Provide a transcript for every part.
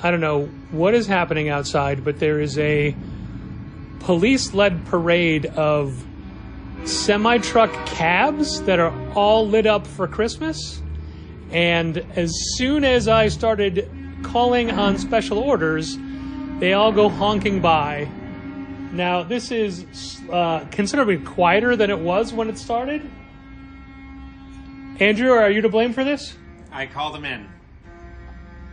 I don't know what is happening outside, but there is a police-led parade of semi-truck cabs that are all lit up for Christmas. And as soon as I started calling on special orders, they all go honking by. Now, this is considerably quieter than it was when it started. Andrew, are you to blame for this? I called them in.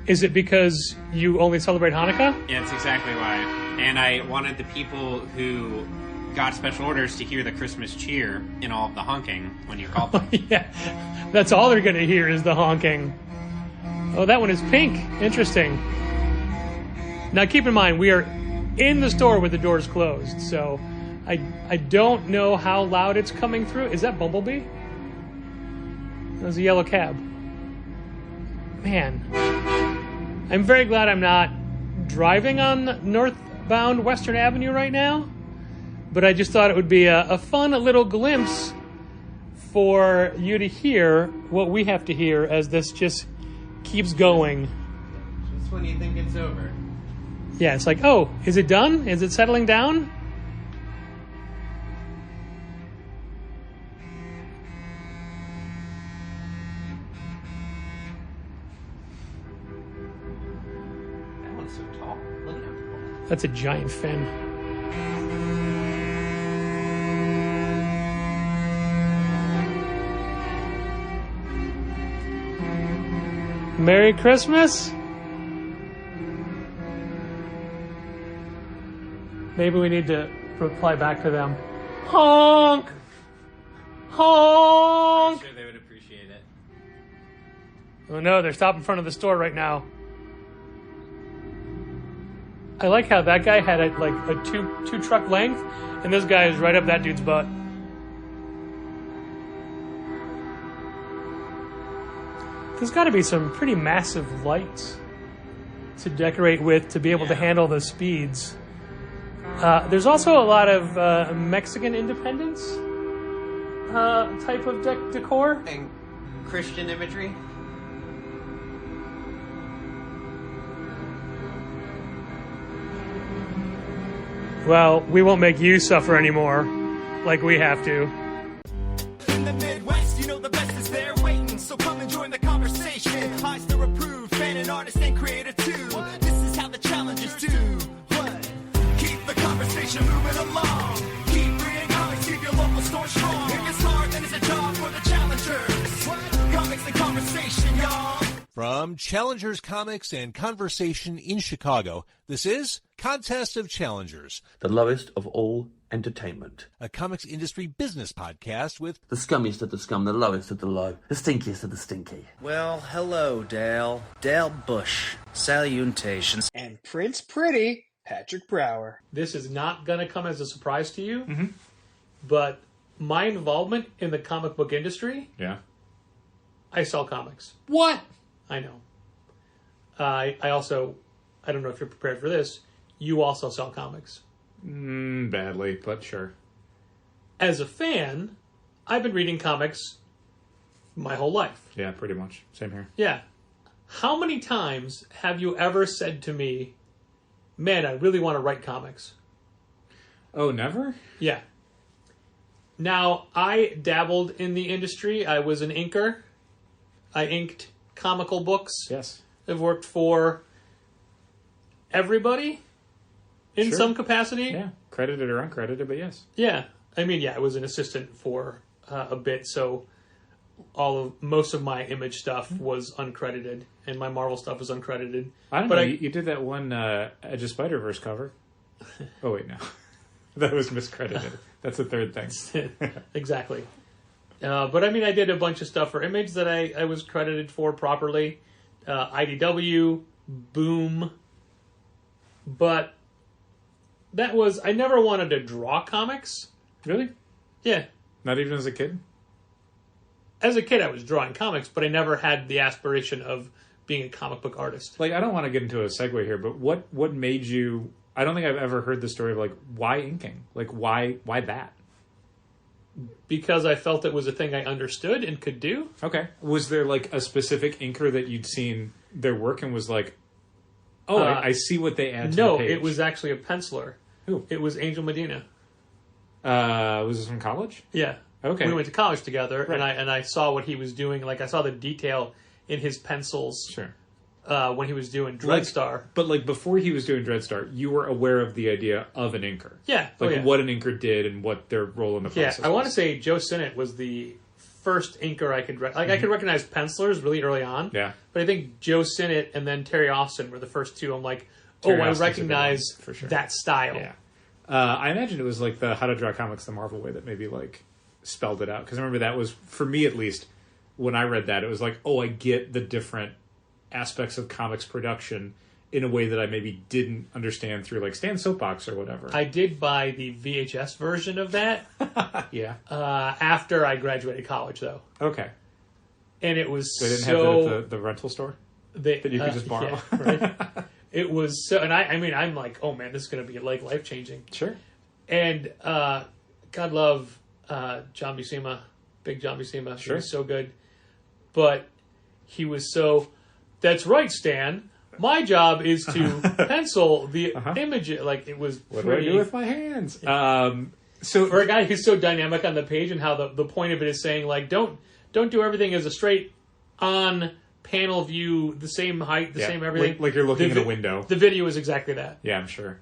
Is it because you only celebrate Hanukkah? Yeah, that's exactly why. And I wanted the people who got special orders to hear the Christmas cheer in all of the honking when you called them. Yeah, that's all they're going to hear is the honking. Oh, that one is pink. Interesting. Now, keep in mind, we are in the store with the doors closed, so I don't know how loud it's coming through. Is that Bumblebee? That was a yellow cab. Man. I'm very glad I'm not driving on northbound Western Avenue right now, but I just thought it would be a fun little glimpse for you to hear what we have to hear as this just keeps going. Just when you think it's over. Yeah, it's like, oh, is it done? Is it settling down? That one's so tall. Look at him. That's a giant fin. Merry Christmas? Maybe we need to reply back to them. Honk! Honk! I'm sure they would appreciate it. Oh no, they're stopped in front of the store right now. I like how that guy had a two truck length, and this guy is right up that dude's butt. There's got to be some pretty massive lights to decorate with to be able to handle the speeds. There's also a lot of Mexican independence type of decor. And Christian imagery. Well, we won't make you suffer anymore like we have to. In the Midwest, you know the best is there waiting, so come and join the conversation. Eyes to approve, fan and artist and creator too. This is how the challengers do. What? Keep the conversation moving along. Keep reading comics, keep your local store strong. If it's hard, then it's a job for the challengers. What? Comics and conversation, y'all. From Challengers Comics and Conversation in Chicago, this is Contest of Challengers, the lowest of all entertainment. a comics industry business podcast with The scummiest of the scum, the lowest of the low, the stinkiest of the stinky. Well, hello, Dal. Dal Bush. Salutations. And Prince Pretty, Patrick Brower. This is not going to come as a surprise to you, but my involvement in the comic book industry, I sell comics. What? I know. I also, I don't know if you're prepared for this, you also sell comics. Badly, but sure. As a fan, I've been reading comics my whole life. Yeah, pretty much. Same here. Yeah. How many times have you ever said to me, man, I really want to write comics? Oh, never? Yeah. Now, I dabbled in the industry. I was an inker. I inked comical books. Yes. I've worked for everybody in some capacity. Yeah, credited or uncredited, but yes. Yeah. I mean, yeah, I was an assistant for a bit, so most of my Image stuff was uncredited, and my Marvel stuff was uncredited. I don't know. You did that one Edge of Spider-Verse cover. Oh, wait, no. That was miscredited. That's the third thing. Exactly. But I mean, I did a bunch of stuff for Image that I was credited for properly. IDW, Boom. But I never wanted to draw comics. Really? Yeah. Not even as a kid? As a kid, I was drawing comics, but I never had the aspiration of being a comic book artist. Like, I don't want to get into a segue here, but what made you... I don't think I've ever heard the story of, like, why inking? Like, why that? Because I felt it was a thing I understood and could do. Okay. Was there, like, a specific inker that you'd seen their work and was like, Oh, I see what they add to No, the page. it was actually a penciler. Who? It was Angel Medina. Was this from college? Yeah. Okay. We went to college together, Right. and I saw what he was doing. Like, I saw the detail in his pencils Sure. when he was doing Dreadstar. But, like, before he was doing Dreadstar, you were aware of the idea of an inker. Yeah. Like, what an inker did and what their role in the process I want to was. say Joe Sinnott was the first inker I could... I could recognize pencilers really early on. Yeah. But I think Joe Sinnott and then Terry Austin were the first two. I'm like, Terry I Austin's a good recognize one, for sure. that style. Yeah. I imagine it was like the How to Draw Comics the Marvel way that maybe like spelled it out. Because I remember that was, for me at least, when I read that, it was like, I get the different aspects of comics production in a way that I maybe didn't understand through like Stan's Soapbox or whatever. I did buy the VHS version of that yeah. after I graduated college, though. Okay. And it was They didn't have that at the rental store that you could just borrow. Yeah, right? It was so, and I mean, I'm like, oh man, this is going to be like life changing. Sure. And God love John Buscema, big John Buscema. Sure. He was so good, but he was so. That's right, Stan. My job is to pencil the image. Like it was. What pretty, do I do with my hands? So for a guy who's so dynamic on the page, and how the point of it is saying like, don't do everything as a straight on panel view, the same height, the same everything. Like you're looking at a window. The video is exactly that. Yeah, I'm sure.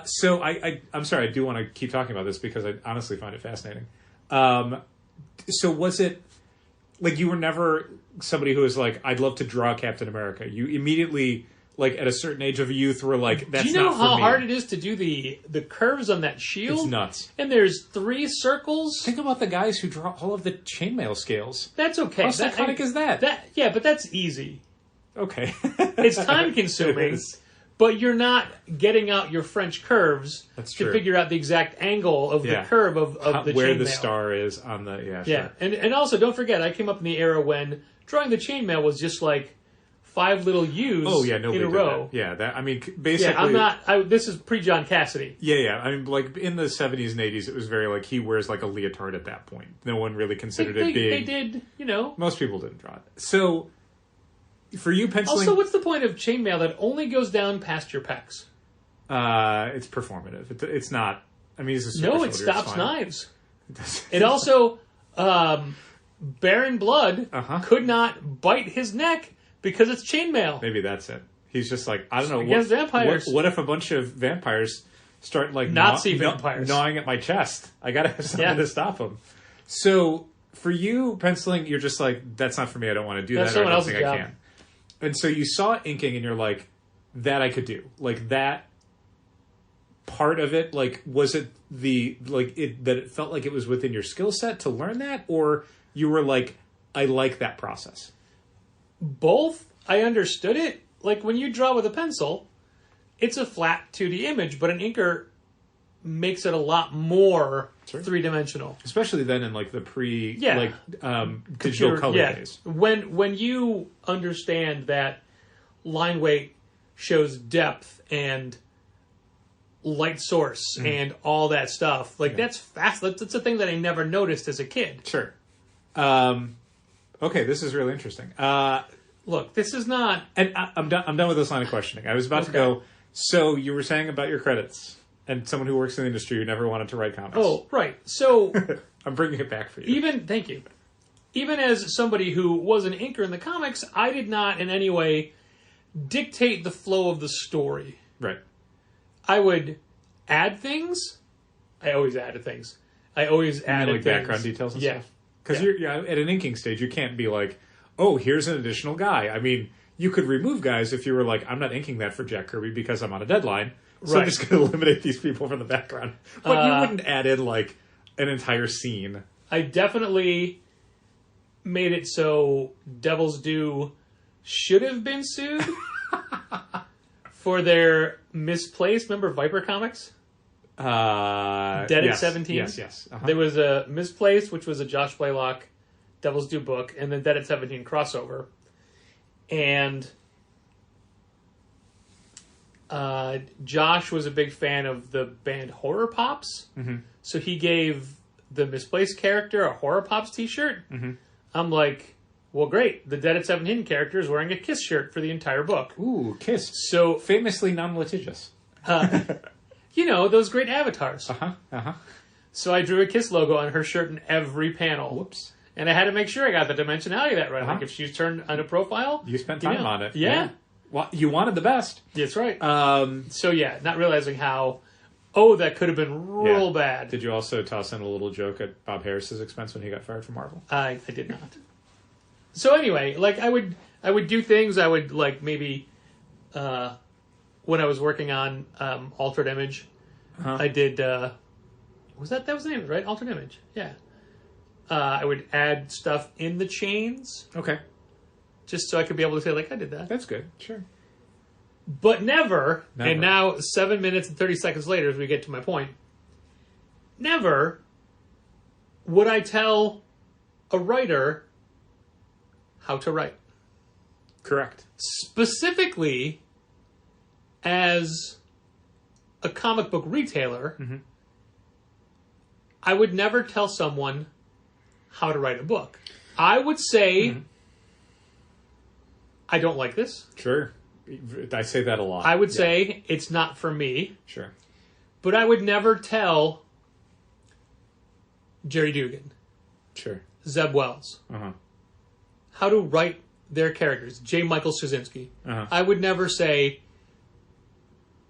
So I'm sorry, I do want to keep talking about this because I honestly find it fascinating. So was it like you were never somebody who was like, I'd love to draw Captain America? You immediately, like at a certain age of youth, were like, that's not for me. Do you know how hard it is to do the curves on that shield? It's nuts. And there's 3 circles. Think about the guys who draw all of the chainmail scales. That's okay. How psychotic is that? Yeah, but that's easy. Okay. It's time consuming. But you're not getting out your French curves That's to true. figure out the exact angle of the curve of the where chainmail. the star is on the Sure. And also don't forget, I came up in the era when drawing the chainmail was just like 5 little U's in a row. That. Yeah, that I mean basically. Yeah, I'm not. This is pre John Cassidy. Yeah. I mean, like in the 70s and 80s, it was very like he wears like a leotard at that point. No one really considered it big. They did, Most people didn't draw it. So, for you penciling, Also, what's the point of chainmail that only goes down past your pecs? it's performative. It's not. I mean, it's a super No, soldier, it it's stops fine. knives. It also, Baron Blood could not bite his neck because it's chainmail. Maybe that's it. He's just like, I don't know. Against vampires. What if a bunch of vampires start like Nazi vampires gnawing at my chest? I gotta have something to stop them. So for you, penciling, you're just like, that's not for me. I don't want to do That's that. Or I someone don't think else's I job. can. And so you saw inking, and you're like, that I could do. Like that part of it. Like, was it that it felt like it was within your skill set to learn that, or you were like, I like that process. Both. I understood it. Like when you draw with a pencil, it's a flat 2D image, but an inker makes it a lot more 3-dimensional. Especially then in like the digital Computer, color days. When you understand that line weight shows depth and light source and all that stuff, like that's fast. That's a thing that I never noticed as a kid. Sure. Okay, this is really interesting. Look, this is not. And I'm done with this line of questioning. I was about to go. So you were saying about your credits and someone who works in the industry who never wanted to write comics. Oh, right. So I'm bringing it back for you. Thank you. Even as somebody who was an inker in the comics, I did not in any way dictate the flow of the story. Right. I would add things. I always added things. I always added like things. background details and stuff. stuff. Because you're at an inking stage, you can't be like, oh, here's an additional guy. I mean, you could remove guys if you were like, I'm not inking that for Jack Kirby because I'm on a deadline, so I'm just going to eliminate these people from the background. But you wouldn't add in like an entire scene. I definitely made it so Devil's Due should have been sued for their misplaced. Remember Viper Comics? Dead at 17? Yes. There was a Misplaced, which was a Josh Blaylock Devil's Due book, and then Dead at 17 crossover. And Josh was a big fan of the band Horror Pops, so he gave the Misplaced character a Horror Pops t-shirt. I'm like, Well, great. The Dead at 7 Hidden character is wearing a Kiss shirt for the entire book. Ooh, Kiss. So, Famously non-litigious. you know, those great avatars. Uh-huh, uh-huh. So I drew a Kiss logo on her shirt in every panel. Whoops. And I had to make sure I got the dimensionality of that right. Uh-huh. Like if she's turned on a profile. You spent time on it. Yeah. Well, you wanted the best. That's right. So yeah, not realizing how, that could have been real bad. Did you also toss in a little joke at Bob Harris's expense when he got fired from Marvel? I did not. So anyway, like I would do things. I would like maybe when I was working on Altered Image, I did. That was the name of it, right? Altered Image. Yeah. I would add stuff in the chains. Okay. Just so I could be able to say, like, I did that. That's good. Sure. But never, and now 7 minutes and 30 seconds later, as we get to my point, never would I tell a writer how to write. Correct. Specifically, as a comic book retailer, I would never tell someone how to write a book. I would say, I don't like this. Sure. I say that a lot. I would say, it's not for me. Sure. But I would never tell Jerry Dugan, Sure. Zeb Wells, how to write their characters, J. Michael Straczynski. I would never say,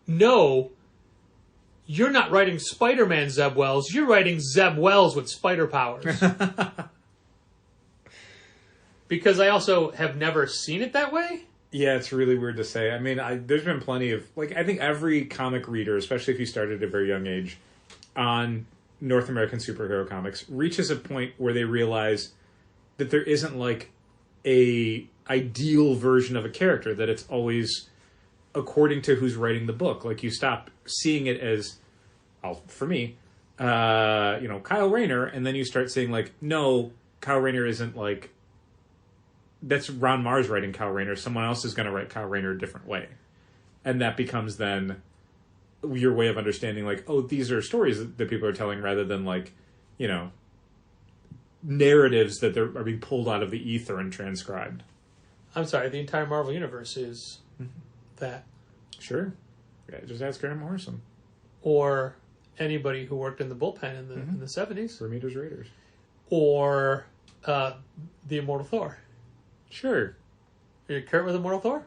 no, you're not writing Spider-Man, Zeb Wells. You're writing Zeb Wells with spider powers. Because I also have never seen it that way. Yeah, it's really weird to say. I mean, there's been plenty of... Like, I think every comic reader, especially if you started at a very young age, on North American superhero comics, reaches a point where they realize that there isn't, like, a ideal version of a character, that it's always according to who's writing the book. Like, you stop seeing it as, for me, Kyle Rayner, and then you start saying, like, no, Kyle Rayner isn't, like... That's Ron Mars writing Kyle Rayner. Someone else is going to write Kyle Rayner a different way. And that becomes then your way of understanding, like, oh, these are stories that people are telling rather than, like, narratives that are being pulled out of the ether and transcribed. I'm sorry, the entire Marvel Universe is that. Sure. Yeah, just ask Graham Morrison. Or anybody who worked in the bullpen in the 70s. Ramirez Raiders. Or the Immortal Thor. Sure. Are you current with Immortal Thor?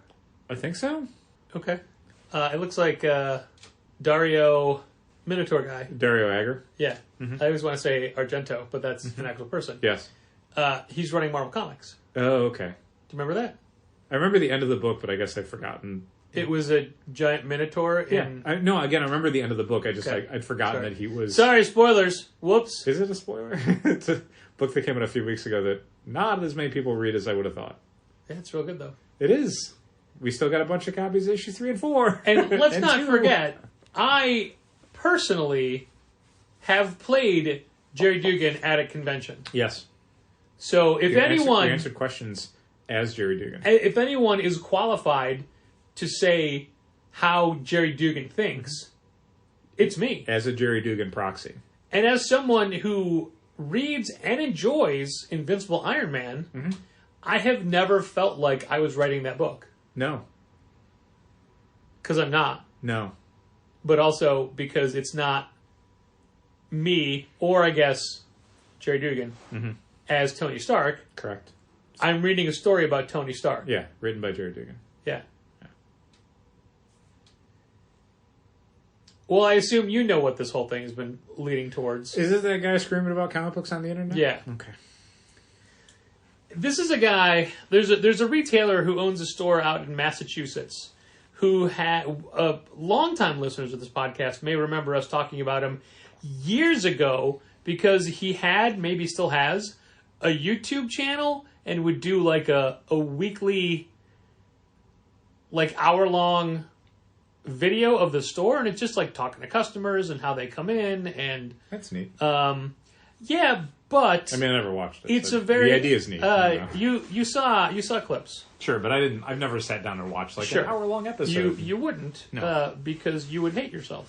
I think so. Okay. It looks like Dario Minotaur guy. Dario Agger. Yeah. I always want to say Argento, but that's an actual person. Yes. He's running Marvel Comics. Oh, okay. Do you remember that? I remember the end of the book, but I guess I've forgotten. It was a giant Minotaur in... I remember the end of the book. I just, I'd forgotten that he was... Sorry, spoilers. Whoops. Is it a spoiler? It's a book that came out a few weeks ago that not as many people read as I would have thought. Yeah, it's real good, though. It is. We still got a bunch of copies of issue 3 and 4. And let's not forget, I personally have played Jerry Dugan at a convention. Yes. So if anyone... You answered questions as Jerry Dugan. If anyone is qualified to say how Jerry Dugan thinks, it's me. As a Jerry Dugan proxy. And as someone who reads and enjoys Invincible Iron Man, I have never felt like I was writing that book. No. Because I'm not. No. But also because it's not me, or I guess Jerry Dugan, as Tony Stark. Correct. I'm reading a story about Tony Stark. Yeah, written by Jerry Dugan. Yeah. Well, I assume you know what this whole thing has been leading towards. Is it that guy screaming about comic books on the internet? Yeah. Okay. This is a guy, there's a retailer who owns a store out in Massachusetts who had, longtime listeners of this podcast may remember us talking about him years ago because he had, maybe still has, a YouTube channel and would do like a weekly, like hour-long video of the store, and it's just like talking to customers and how they come in, and that's neat. Yeah, but I mean, I never watched it. It's a very the idea is neat. You saw clips. Sure, but I've never sat down and watched like an hour-long episode. You wouldn't, no. Because you would hate yourself.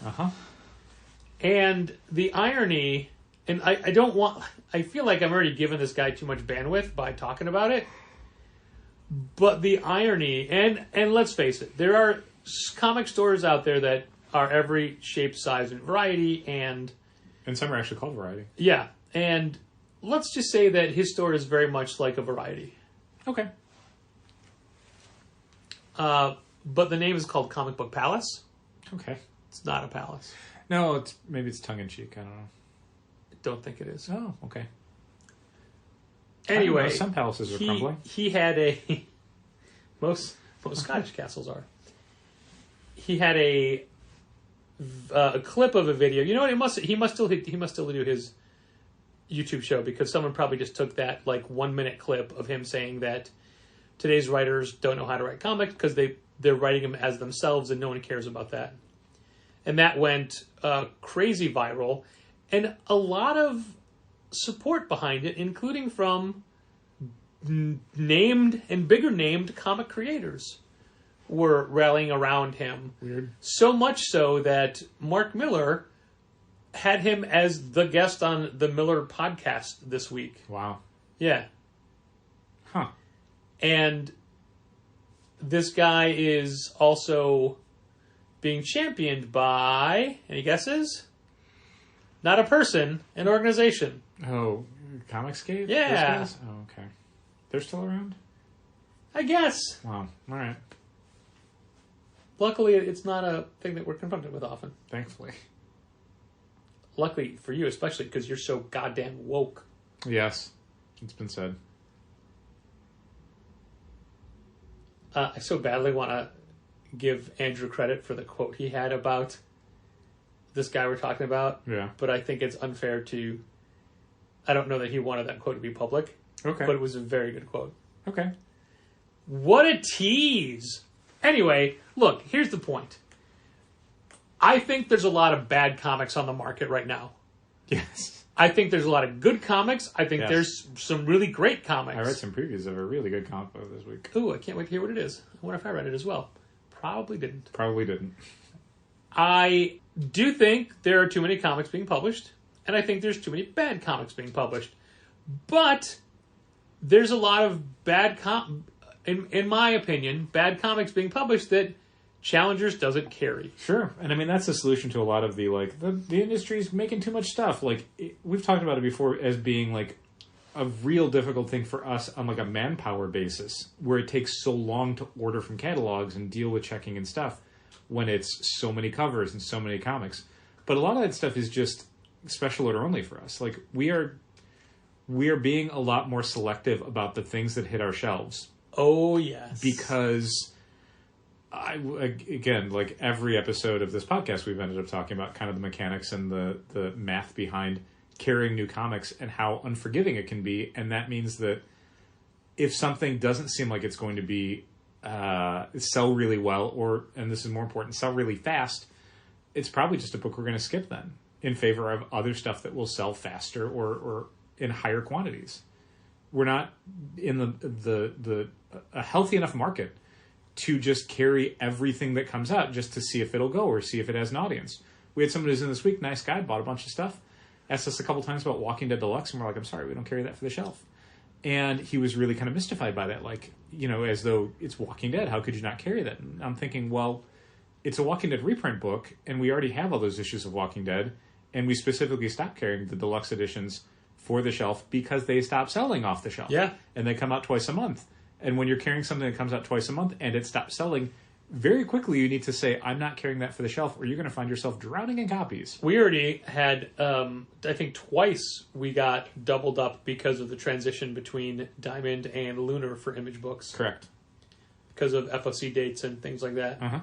And the irony, and I don't want. I feel like I'm already giving this guy too much bandwidth by talking about it. But the irony, and let's face it, there are comic stores out there that are every shape, size, and variety, and some are actually called Variety. Yeah, and let's just say that his store is very much like a Variety. Okay. But the name is called Comic Book Palace. Okay. It's not a palace. No, maybe it's tongue-in-cheek. I don't know. I don't think it is. Oh, okay. Anyway, some palaces are crumbling. He had a... most Scottish castles are. He had a clip of a video. You know what? He must still do his YouTube show, because someone probably just took that 1 minute clip of him saying that today's writers don't know how to write comics because they're writing them as themselves and no one cares about that. And that went crazy viral, and a lot of support behind it, including from named and bigger named comic creators were rallying around him. Weird. So much so that Mark Miller had him as the guest on the Miller podcast this week. Wow. Yeah. Huh. And this guy is also being championed by, any guesses? Not a person, an organization. Oh, Comicsgate? Yeah. Those guys? Oh, okay. They're still around? I guess. Wow. All right. Luckily, it's not a thing that we're confronted with often. Thankfully. Luckily for you, especially because you're so goddamn woke. Yes. It's been said. I so badly want to give Andrew credit for the quote he had about this guy we're talking about. Yeah. But I think it's unfair to... I don't know that he wanted that quote to be public. Okay. But it was a very good quote. Okay. What a tease! Anyway, look, here's the point. I think there's a lot of bad comics on the market right now. Yes. I think there's a lot of good comics. I think Yes. there's some really great comics. I read some previews of a really good comic book this week. Ooh, I can't wait to hear what it is. I wonder if I read it as well. Probably didn't. Probably didn't. I do think there are too many comics being published, and I think there's too many bad comics being published. But there's a lot of bad in my opinion, bad comics being published that Challengers doesn't carry. Sure. And I mean, that's the solution to a lot of the industry's making too much stuff. We've talked about it before as being a real difficult thing for us on a manpower basis, where it takes so long to order from catalogs and deal with checking and stuff when it's so many covers and so many comics. But a lot of that stuff is just special order only for us. We are being a lot more selective about the things that hit our shelves. Oh, yes. Because again, every episode of this podcast, we've ended up talking about kind of the mechanics and the math behind carrying new comics and how unforgiving it can be. And that means that if something doesn't seem like it's going to be sell really well, or, and this is more important, sell really fast, it's probably just a book we're going to skip then in favor of other stuff that will sell faster or in higher quantities. We're not in a healthy enough market to just carry everything that comes out just to see if it'll go or see if it has an audience. We had someone who's in this week, nice guy, bought a bunch of stuff, asked us a couple times about Walking Dead Deluxe, and we're like, I'm sorry, we don't carry that for the shelf. And he was really kind of mystified by that, as though it's Walking Dead, how could you not carry that? And I'm thinking, well, it's a Walking Dead reprint book, and we already have all those issues of Walking Dead, and we specifically stopped carrying the deluxe editions for the shelf because they stopped selling off the shelf. Yeah. And they come out twice a month. And when you're carrying something that comes out twice a month and it stops selling, very quickly you need to say, I'm not carrying that for the shelf, or you're going to find yourself drowning in copies. We already had, I think twice we got doubled up because of the transition between Diamond and Lunar for Image books. Correct. Because of FOC dates and things like that. Uh-huh.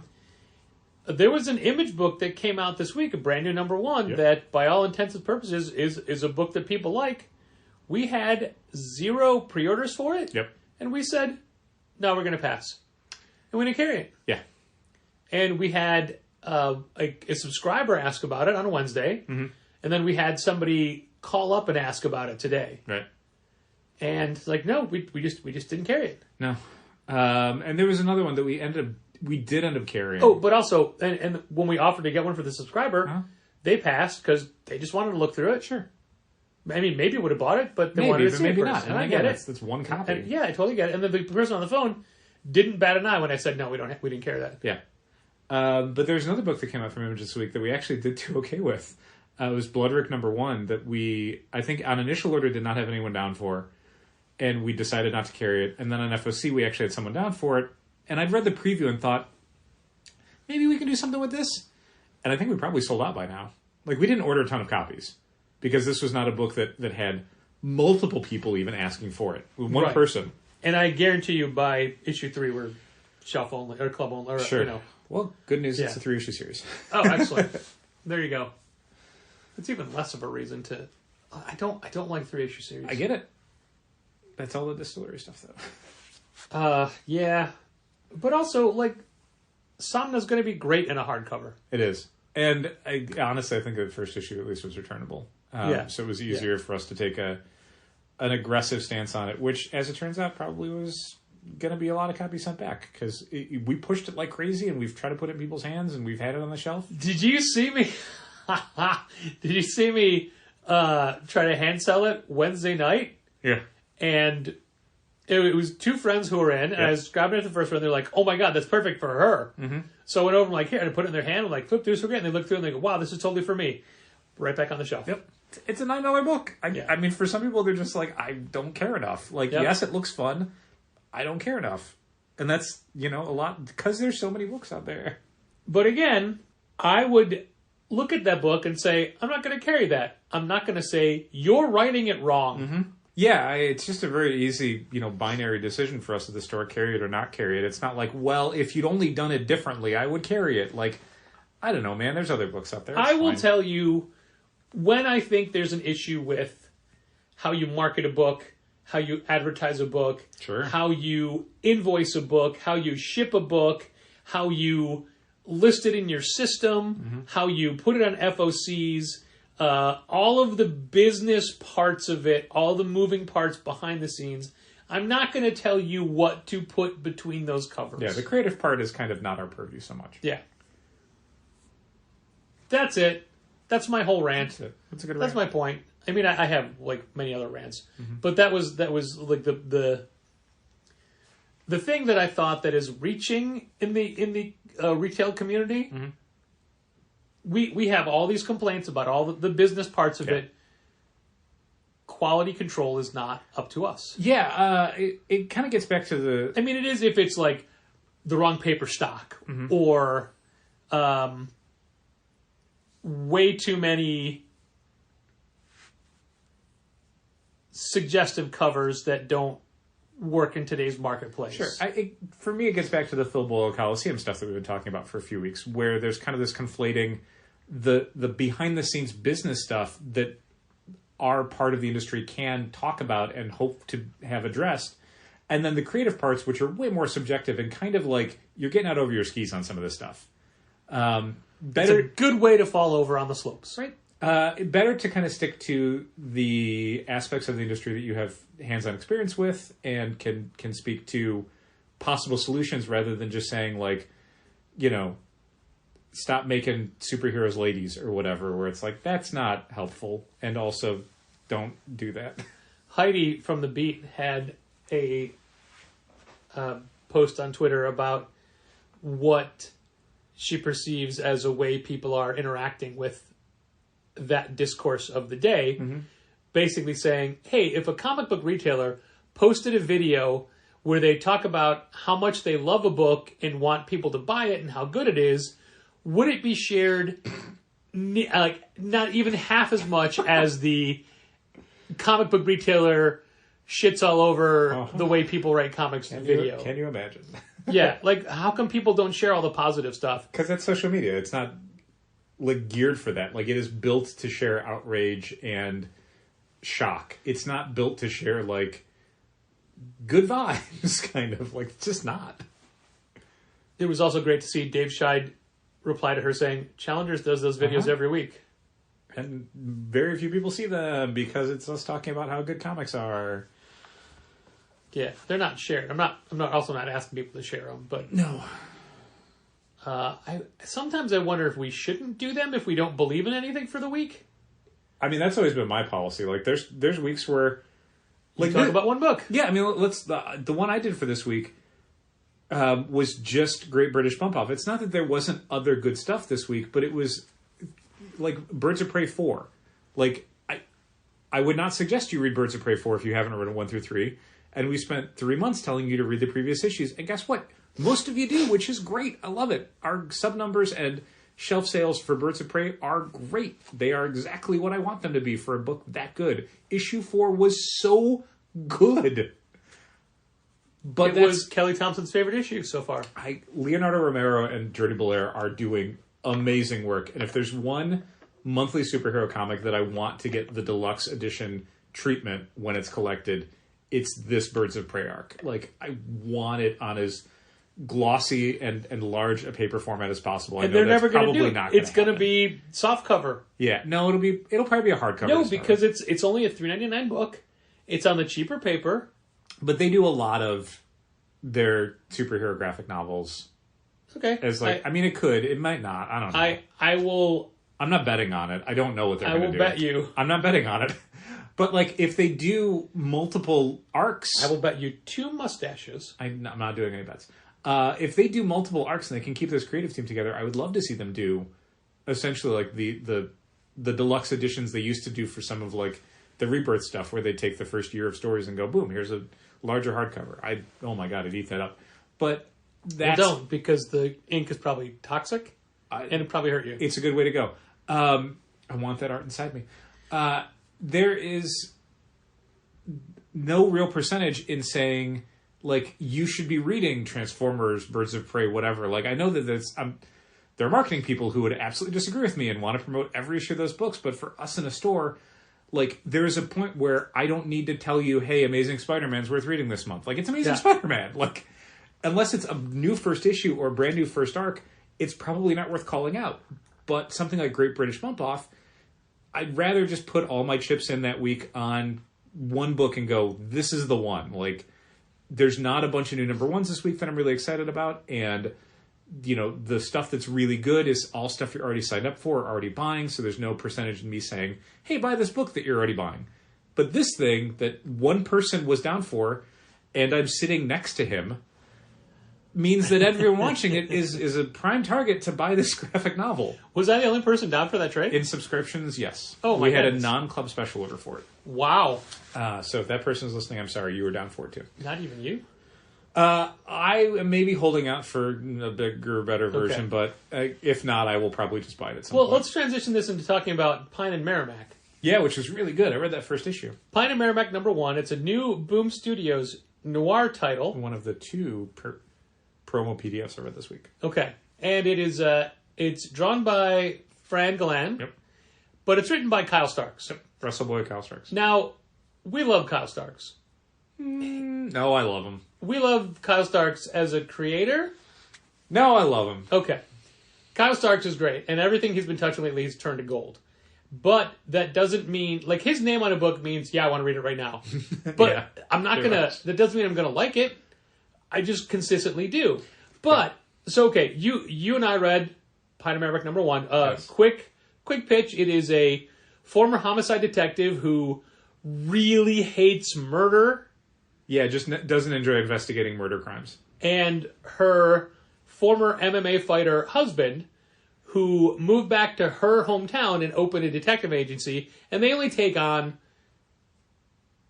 There was an Image book that came out this week, a brand new #1, that by all intents and purposes is a book that people like. We had 0 pre-orders for it. Yep. And we said, no, we're going to pass. And we didn't carry it. Yeah. And we had a subscriber ask about it on a Wednesday. Mm-hmm. And then we had somebody call up and ask about it today. Right. And no, we just didn't carry it. No. And there was another one that we did end up carrying. Oh, but also, and when we offered to get one for the subscriber, they passed because they just wanted to look through it. Sure. I mean, maybe would have bought it, but they wanted to see maybe it not. first. And I get it. That's one copy. And, yeah, I totally get it. And then the person on the phone didn't bat an eye when I said, no, we didn't carry that. Yeah. But there's another book that came out from Image this week that we actually did do okay with. It was Bloodrick #1 that we, I think, on initial order did not have anyone down for, and we decided not to carry it. And then on FOC, we actually had someone down for it. And I'd read the preview and thought, maybe we can do something with this. And I think we probably sold out by now. Like, we didn't order a ton of copies because this was not a book that had multiple people even asking for it. One person. And I guarantee you by issue 3 we're shelf only or club only. Or, Sure. You know. Well, good news, it's Yeah. a 3-issue series. Oh, excellent. There you go. It's even less of a reason to... I don't like 3-issue series. I get it. That's all the distillery stuff, though. Yeah. But also, like, Somna's going to be great in a hardcover. It is. And honestly, I think the first issue at least was returnable. So it was easier for us to take an aggressive stance on it, which, as it turns out, probably was going to be a lot of copies sent back because we pushed it like crazy and we've tried to put it in people's hands and we've had it on the shelf. Did you see me? Did you see me try to hand sell it Wednesday night? Yeah. And it was 2 friends who were in, and I was grabbing it the first one. They're like, "Oh my god, that's perfect for her." Mm-hmm. So I went over and like, here, and I put it in their hand. I'm like, flip through, so great. And they look through and they go, "Wow, this is totally for me." Right back on the shelf. Yep. It's a $9 book. I mean, for some people, they're just like, I don't care enough. Like, yes, it looks fun. I don't care enough. And that's, a lot, because there's so many books out there. But again, I would look at that book and say, I'm not going to carry that. I'm not going to say, you're writing it wrong. Mm-hmm. Yeah, it's just a very easy, binary decision for us at the store, carry it or not carry it. It's not like, well, if you'd only done it differently, I would carry it. Like, I don't know, man. There's other books out there. I will tell you, when I think there's an issue with how you market a book, how you advertise a book, how you invoice a book, how you ship a book, how you list it in your system, how you put it on FOCs, all of the business parts of it, all the moving parts behind the scenes. I'm not going to tell you what to put between those covers. Yeah, the creative part is kind of not our purview so much. Yeah. That's it. That's my whole rant. That's a good rant. That's my point. I mean, I have like many other rants, but that was like the thing that I thought that is reaching in the retail community. We have all these complaints about all the business parts of it. Quality control is not up to us. Yeah, it kind of gets back to the... I mean, it is if it's like the wrong paper stock or way too many suggestive covers that don't work in today's marketplace. Sure. For me, it gets back to the Phil Boyle Coliseum stuff that we've been talking about for a few weeks, where there's kind of this conflating the behind-the-scenes business stuff that our part of the industry can talk about and hope to have addressed, and then the creative parts, which are way more subjective and kind of like you're getting out over your skis on some of this stuff. It's a good way to fall over on the slopes. Right. Better to kind of stick to the aspects of the industry that you have hands-on experience with and can speak to possible solutions rather than just saying like, stop making superheroes ladies or whatever, where it's like, that's not helpful. And also don't do that. Heidi from The Beat had a post on Twitter about what she perceives as a way people are interacting with that discourse of the day, basically saying, hey, if a comic book retailer posted a video where they talk about how much they love a book and want people to buy it and how good it is, would it be shared like not even half as much as the comic book retailer shits all over the way people write comics video? Can you imagine? Yeah, like how come people don't share all the positive stuff? Because that's social media. It's not like geared for that. Like it is built to share outrage and shock. It's not built to share like good vibes, kind of. Like it's just not. It was also great to see Dave Scheid reply to her saying, Challengers does those videos every week. And very few people see them because it's us talking about how good comics are. Yeah, they're not shared. I'm not also not asking people to share them, but no. Sometimes I wonder if we shouldn't do them if we don't believe in anything for the week. I mean, that's always been my policy. Like, there's weeks where... Like, talk about one book. Yeah, I mean, the one I did for this week was just Great British Bump Off. It's not that there wasn't other good stuff this week, but it was like Birds of Prey 4. Like, I would not suggest you read Birds of Prey 4 if you haven't read it 1 through 3. And we spent 3 months telling you to read the previous issues. And guess what? Most of you do, which is great. I love it. Our sub numbers and shelf sales for Birds of Prey are great. They are exactly what I want them to be for a book that good. Issue 4 was so good. But it was Kelly Thompson's favorite issue so far. Leonardo Romero and Jordi Belair are doing amazing work. And if there's one monthly superhero comic that I want to get the deluxe edition treatment when it's collected, it's this Birds of Prey arc. Like, I want it on as glossy and large a paper format as possible. And they're never going to do it. It's going to be soft cover. Yeah, no, it'll probably be a hardcover. No, because it's only a $3.99 book. It's on the cheaper paper. But they do a lot of their superhero graphic novels. Okay. As like, I mean, it could, it might not. I don't know. I will. I'm not betting on it. I don't know what they're going to do. I will bet you. I'm not betting on it. But like, if they do multiple arcs, I will bet you 2 mustaches. I'm not doing any bets. If they do multiple arcs and they can keep this creative team together, I would love to see them do essentially like the deluxe editions they used to do for some of like the Rebirth stuff, where they take the first year of stories and go, boom, here's a larger hardcover. Oh my god, I'd eat that up. But that's... Well, don't, because the ink is probably toxic and it'd probably hurt you. It's a good way to go. I want that art inside me. There is no real percentage in saying, like, you should be reading Transformers, Birds of Prey, whatever. Like, I know that there are marketing people who would absolutely disagree with me and want to promote every issue of those books, but for us in a store, like, there is a point where I don't need to tell you, hey, Amazing Spider-Man's worth reading this month. Like, it's Amazing Spider-Man. Like, unless it's a new first issue or a brand new first arc, it's probably not worth calling out. But something like Great British Bump Off, I'd rather just put all my chips in that week on one book and go, this is the one. Like, there's not a bunch of new number ones this week that I'm really excited about. And, you know, the stuff that's really good is all stuff you're already signed up for, already buying. So there's no percentage in me saying, hey, buy this book that you're already buying. But this thing that one person was down for, and I'm sitting next to him, means that everyone watching it is a prime target to buy this graphic novel. Was I the only person down for that trade? In subscriptions, yes. Oh, my We had goodness. a non-club special order for it. Wow. So if that person is listening, I'm sorry, you were down for it too. Not even you? I am maybe holding out for a bigger, better version, but if not, I will probably just buy it at some point. Well, let's transition this into talking about Pine and Merrimac. Yeah, which was really good. I read that first issue. Pine and Merrimac #1. It's a new Boom Studios noir title. One of the 2 promo PDFs I read this week. Okay. And it is it's drawn by Fran Galan. Yep. But it's written by Kyle Starks. Yep. Russell Boy, Kyle Starks. Now, we love Kyle Starks. No, I love him. We love Kyle Starks as a creator. No, I love him. Okay. Kyle Starks is great, and everything he's been touching lately has turned to gold. But that doesn't mean, like, his name on a book means, yeah, I want to read it right now. But Yeah, I'm not going to, that doesn't mean I'm going to like it. I just consistently do. But, so, okay, you and I read Pine and Merrimac #1. Yes. Quick pitch. It is a former homicide detective who really hates murder. Yeah, just doesn't enjoy investigating murder crimes. And her former MMA fighter husband, who moved back to her hometown and opened a detective agency, and they only take on,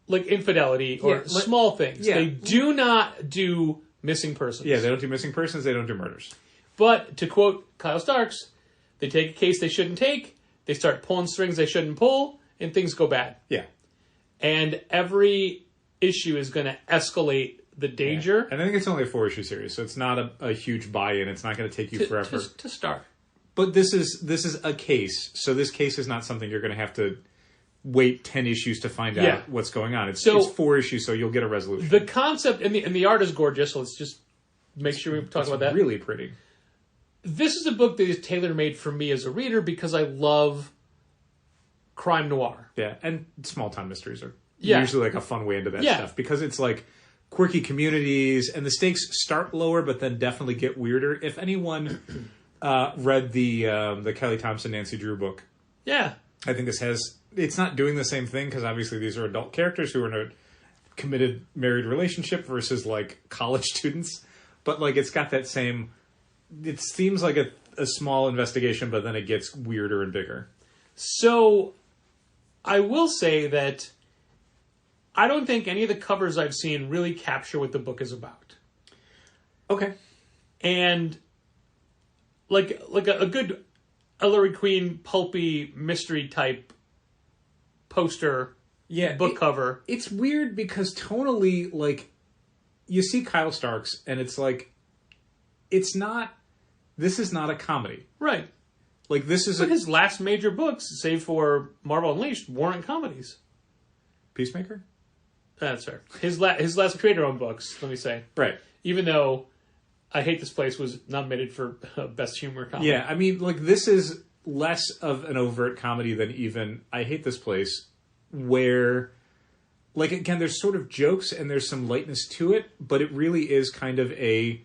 like, infidelity or small things. Yeah. They do not do missing persons. Yeah, they don't do missing persons, they don't do murders. But, to quote Kyle Starks, they take a case they shouldn't take, they start pulling strings they shouldn't pull, and things go bad. Yeah. And every issue is going to escalate the danger. And I think it's only a 4-issue series, so it's not a huge buy-in. It's not going to take you forever. To start. But this is a case, so this case is not something you're going to have to wait 10 issues to find out what's going on. It's 4 issues, so you'll get a resolution. The concept and the art is gorgeous, so let's just make sure we talk about that. It's really pretty. This is a book that is tailor-made for me as a reader because I love crime noir. Yeah, and small-town mysteries are usually like a fun way into that stuff because it's like quirky communities, and the stakes start lower but then definitely get weirder. If anyone read the Kelly Thompson, Nancy Drew book, I think it's not doing the same thing because obviously these are adult characters who are in a committed married relationship versus like college students. But like it's got that same, it seems like a small investigation, but then it gets weirder and bigger. So I will say that I don't think any of the covers I've seen really capture what the book is about. Okay. And like a good Ellery Queen pulpy mystery type poster book cover. It's weird because tonally, like, you see Kyle Starks and it's like, this is not a comedy. Right. Like, this is his last major books, save for Marvel Unleashed, weren't comedies. Peacemaker? That's fair. His last creator-owned books, let me say. Right. Even though I Hate This Place was nominated for Best Humor Comedy. Yeah, I mean, like, this is less of an overt comedy than even I Hate This Place, where, like, again, there's sort of jokes and there's some lightness to it, but it really is kind of a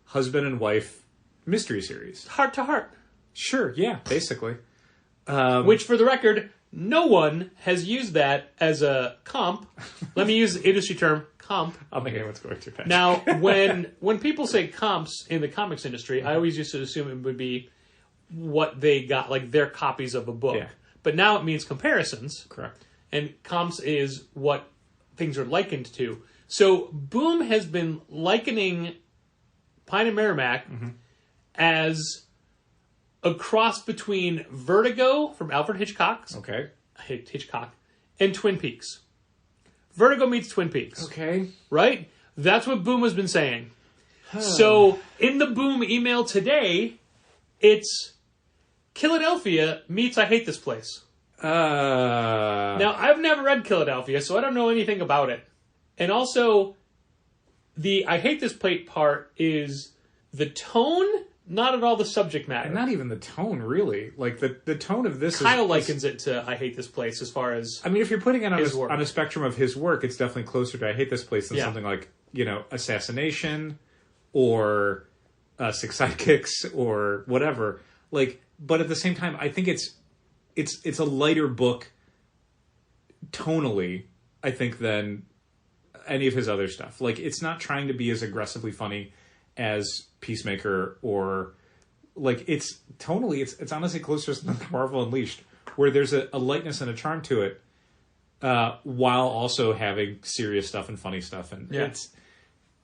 husband and wife mystery series. Heart to heart. Sure, yeah, basically. Which, for the record, no one has used that as a comp. Let me use the industry term, comp. I'll make anyone's going too fast. Now, when people say comps in the comics industry, I always used to assume it would be what they got, like their copies of a book. Yeah. But now it means comparisons. Correct. And comps is what things are likened to. So Boom has been likening Pine and Merrimack as a cross between Vertigo from Alfred Hitchcock's Hitchcock and Twin Peaks. Vertigo meets Twin Peaks. Okay. Right? That's what Boom has been saying. So in the Boom email today, it's Philadelphia meets I Hate This Place. Now, I've never read Philadelphia, so I don't know anything about it. And also, the I Hate This Place part is the tone, not at all the subject matter. And not even the tone, really. Like, the tone of this Kyle likens it to I Hate This Place as far as I mean, if you're putting it on a spectrum of his work, it's definitely closer to I Hate This Place than something like, Assassination or Six Sidekicks or whatever. Like, but at the same time, I think it's a lighter book tonally, I think, than any of his other stuff. Like, it's not trying to be as aggressively funny as Peacemaker, or like it's tonally, it's honestly closer to Marvel Unleashed, where there's a lightness and a charm to it, while also having serious stuff and funny stuff. And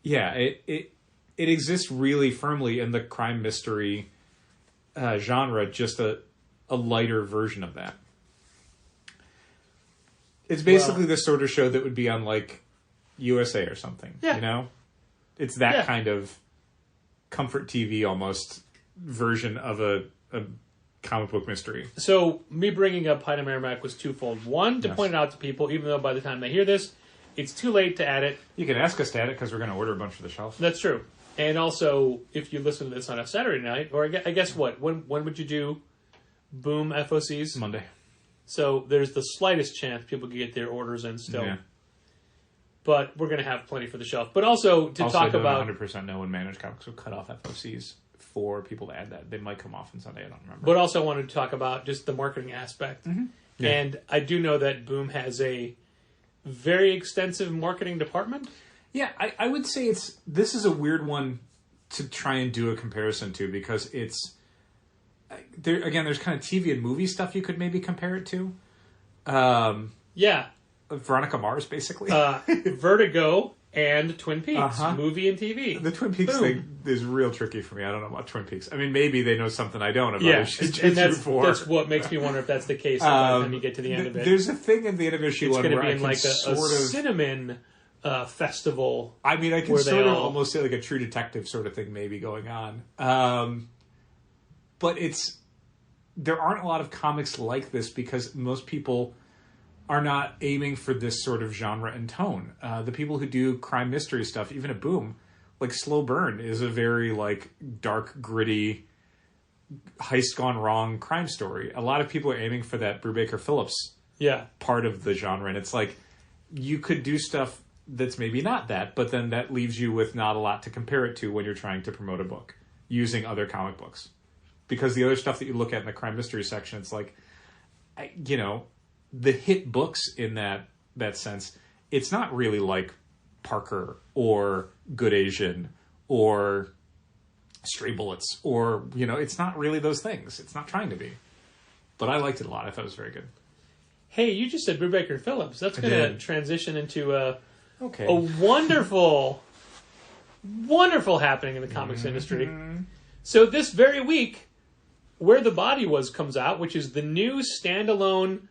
it exists really firmly in the crime mystery genre, just a lighter version of that. It's basically the sort of show that would be on like USA or something. Yeah. It's that kind of comfort TV almost version of a comic book mystery. So me bringing up Pine and Merrimack was twofold. One, to point it out to people, even though by the time they hear this, it's too late to add it. You can ask us to add it because we're going to order a bunch for the shelf. That's true. And also, if you listen to this on a Saturday night, or I guess what? When would you do Boom FOCs? Monday. So there's the slightest chance people could get their orders in still. Yeah. But we're going to have plenty for the shelf. But also, talk about... 100% know when Managed Comics will cut off FOCs for people to add that. They might come off on Sunday, I don't remember. But also wanted to talk about just the marketing aspect. Mm-hmm. Yeah. And I do know that Boom has a very extensive marketing department. Yeah, I would say this is a weird one to try and do a comparison to, because it's... there's kind of TV and movie stuff you could maybe compare it to. Yeah. Veronica Mars, basically. Vertigo and Twin Peaks, movie and TV. The Twin Peaks thing is real tricky for me. I don't know about Twin Peaks. I mean, maybe they know something I don't about. Yeah, and that's what makes me wonder if that's the case by the time you get to the end of it. There's a thing in the end of issue one where I can like sort of... cinnamon festival. I mean, I can sort of almost say like a True Detective sort of thing maybe going on. But there aren't a lot of comics like this because most people are not aiming for this sort of genre and tone. The people who do crime mystery stuff, even at Boom, like Slow Burn is a very like dark, gritty, heist gone wrong crime story. A lot of people are aiming for that Brubaker Phillips part of the genre. And it's like, you could do stuff that's maybe not that, but then that leaves you with not a lot to compare it to when you're trying to promote a book using other comic books. Because the other stuff that you look at in the crime mystery section, it's like, the hit books in that sense, it's not really like Parker or Good Asian or Stray Bullets or, it's not really those things. It's not trying to be. But I liked it a lot. I thought it was very good. Hey, you just said Brubaker and Phillips. That's going to transition into a wonderful, wonderful happening in the comics industry. So this very week, Where the Body Was comes out, which is the new standalone,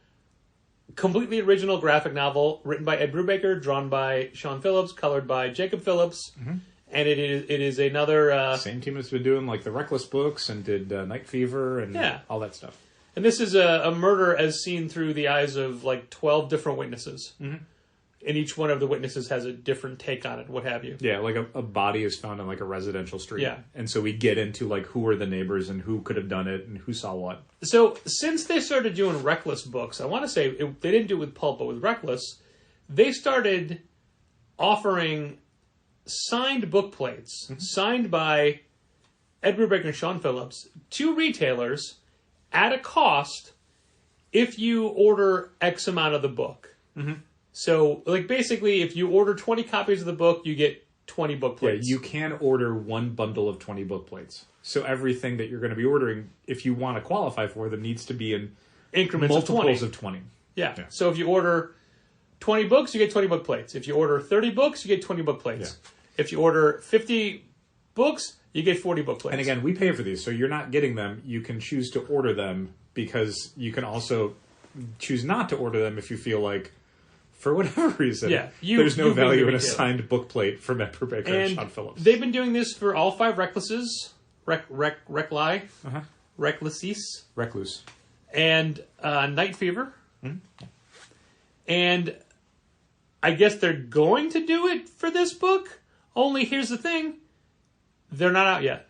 completely original graphic novel written by Ed Brubaker, drawn by Sean Phillips, colored by Jacob Phillips. And it is another... Same team that's been doing like the Reckless books and did Night Fever and all that stuff. And this is a murder as seen through the eyes of like 12 different witnesses. And each one of the witnesses has a different take on it, what have you. Yeah, like a body is found on like a residential street. Yeah. And so we get into like who are the neighbors and who could have done it and who saw what. So since they started doing Reckless books, I want to say they didn't do it with Pulp, but with Reckless, they started offering signed book plates, signed by Ed Brubaker and Sean Phillips, to retailers at a cost if you order X amount of the book. So, like, basically, if you order 20 copies of the book, you get 20 book plates. Yeah, you can order one bundle of 20 book plates. So everything that you're going to be ordering, if you want to qualify for them, needs to be in increments multiples of 20. Yeah. So if you order 20 books, you get 20 book plates. If you order 30 books, you get 20 book plates. If you order 50 books, you get 40 book plates. And again, we pay for these, so you're not getting them. You can choose to order them because you can also choose not to order them if you feel like, for whatever reason, there's no value in a signed book plate from Ed Brubaker and Sean Phillips. They've been doing this for all 5 Recklesses. Recluse. And Night Fever. And I guess they're going to do it for this book. Only here's the thing. They're not out yet.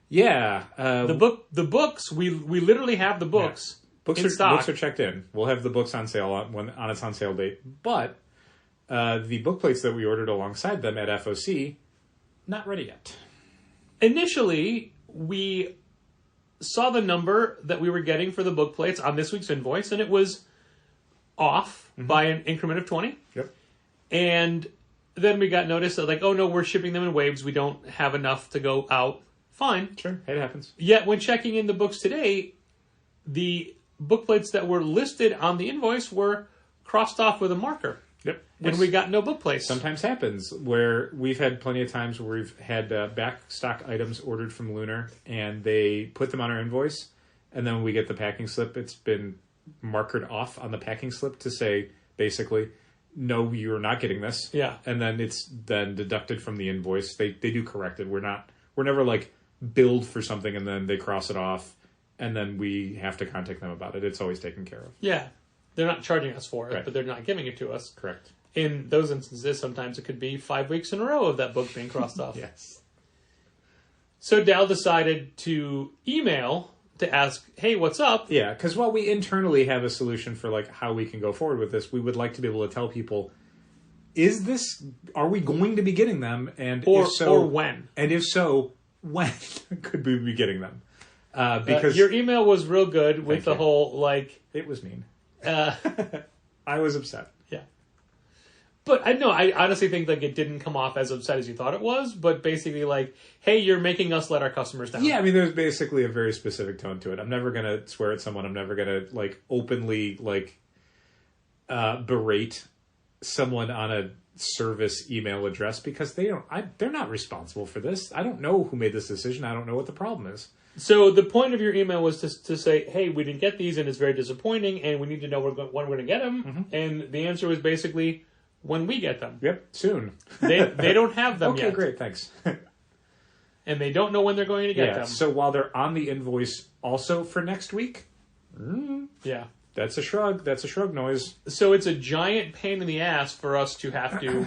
Yeah. The books, we literally have the books. Books are checked in. We'll have the books on sale on its on sale date. But the book plates that we ordered alongside them at FOC, not ready yet. Initially, we saw the number that we were getting for the book plates on this week's invoice, and it was off by an increment of 20. Yep. And then we got notice that, like, oh no, we're shipping them in waves. We don't have enough to go out. Fine. Sure, it happens. Yet when checking in the books today, the book plates that were listed on the invoice were crossed off with a marker. Yep. And we got no book plates. Sometimes happens where we've had plenty of times where we've had back stock items ordered from Lunar and they put them on our invoice, and then when we get the packing slip, it's been markered off on the packing slip to say, basically, no, you're not getting this. Yeah. And then it's then deducted from the invoice. They do correct it. We're never like billed for something and then they cross it off and then we have to contact them about it. It's always taken care of. Yeah. They're not charging us for it, Right. but they're not giving it to us. Correct. In those instances, sometimes it could be 5 weeks in a row of that book being crossed off. Yes. So Dal decided to email to ask, hey, what's up? Yeah, because while we internally have a solution for like how we can go forward with this, we would like to be able to tell people, are we going to be getting them? And if so, or when? And if so, when could we be getting them? Because your email was real good with the whole, like... It was mean. I was upset. Yeah. But I honestly think like it didn't come off as upset as you thought it was, but basically like, hey, you're making us let our customers down. Yeah, I mean, there's basically a very specific tone to it. I'm never going to swear at someone. I'm never going to like openly like berate someone on a service email address because they're not responsible for this. I don't know who made this decision. I don't know what the problem is. So the point of your email was to say, hey, we didn't get these and it's very disappointing and we need to know when we're going to get them. And the answer was basically when we get them. Yep, soon. They don't have them yet. Okay, great, thanks. And they don't know when they're going to get them. So while they're on the invoice also for next week, yeah, that's a shrug. That's a shrug noise. So it's a giant pain in the ass for us to have to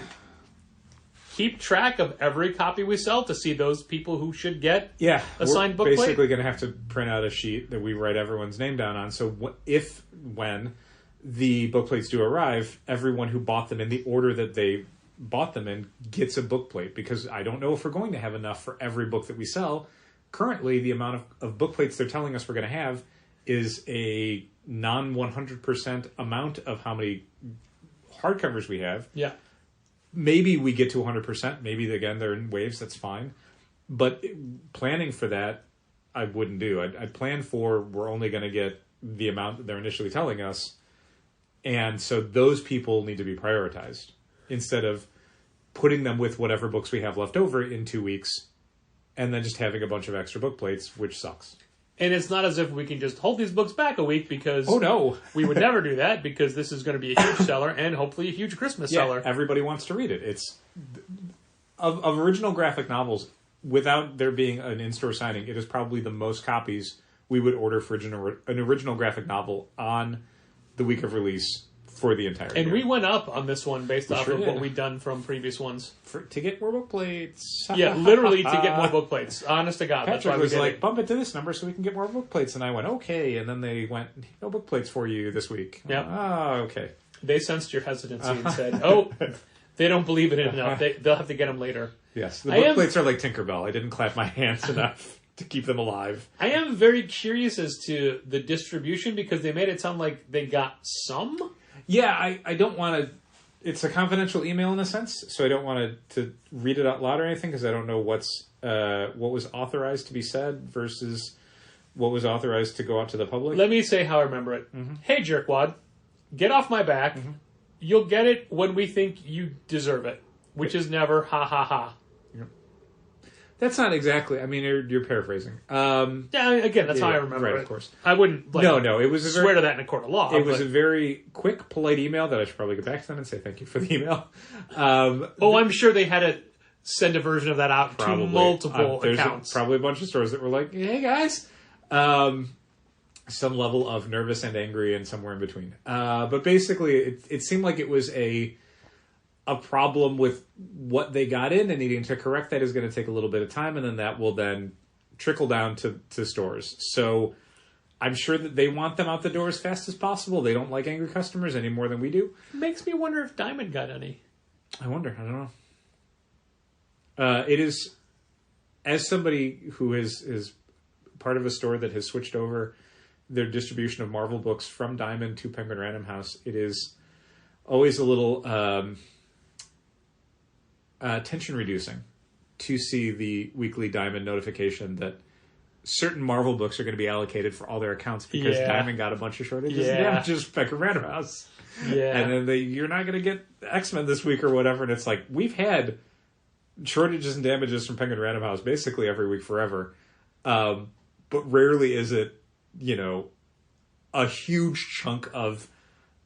keep track of every copy we sell to see those people who should get a signed book plate. We're basically going to have to print out a sheet that we write everyone's name down on. So when the book plates do arrive, everyone who bought them in the order that they bought them in gets a book plate, because I don't know if we're going to have enough for every book that we sell. Currently, the amount of book plates they're telling us we're going to have is a non-100% amount of how many hardcovers we have. Yeah. Maybe we get to 100%. Maybe, again, they're in waves. That's fine. But planning for that, I wouldn't do. I'd plan for we're only going to get the amount that they're initially telling us. And so those people need to be prioritized instead of putting them with whatever books we have left over in 2 weeks and then just having a bunch of extra book plates, which sucks. And it's not as if we can just hold these books back a week because... Oh, no. We would never do that because this is going to be a huge seller and hopefully a huge Christmas seller. Everybody wants to read it. It's of original graphic novels, without there being an in-store signing, it is probably the most copies we would order for an original graphic novel on the week of release for the entire year. And we went up on this one based off of did. what we'd done from previous ones. To get more book plates. Yeah, literally to get more book plates. Honest to God. Patrick that's why was we did like, it. bump it to this number so we can get more book plates. And I went, okay. And then they went, no book plates for you this week. Yep. Oh, okay. They sensed your hesitancy and said, oh, they don't believe in it enough. They'll have to get them later. Yes, the book plates are like Tinkerbell. I didn't clap my hands enough to keep them alive. I am very curious as to the distribution because they made it sound like they got some. Yeah, I don't want to... It's a confidential email in a sense, so I don't want to read it out loud or anything because I don't know what was authorized to be said versus what was authorized to go out to the public. Let me say how I remember it. Mm-hmm. Hey, jerkwad, get off my back. Mm-hmm. You'll get it when we think you deserve it, which is never ha ha ha. That's not exactly... I mean, you're paraphrasing. Yeah, again, that's how I remember it. Of course. I wouldn't No, it was swear to that in a court of law. It was a very quick, polite email that I should probably get back to them and say thank you for the email. I'm sure they had to send a version of that out to multiple accounts. There's probably a bunch of stores that were like, hey, guys. Some level of nervous and angry and somewhere in between. But basically, it seemed like it was a problem with what they got in, and needing to correct that is going to take a little bit of time, and then that will then trickle down to stores. So I'm sure that they want them out the door as fast as possible. They don't like angry customers any more than we do. Makes me wonder if Diamond got any. I wonder. I don't know. It is, as somebody who is part of a store that has switched over their distribution of Marvel books from Diamond to Penguin Random House, it is always a little... tension reducing to see the weekly Diamond notification that certain Marvel books are going to be allocated for all their accounts because Diamond got a bunch of shortages and damages from Penguin Random House. Yeah. And then you're not going to get X-Men this week or whatever. And it's like, we've had shortages and damages from Penguin Random House basically every week forever. But rarely is it, a huge chunk of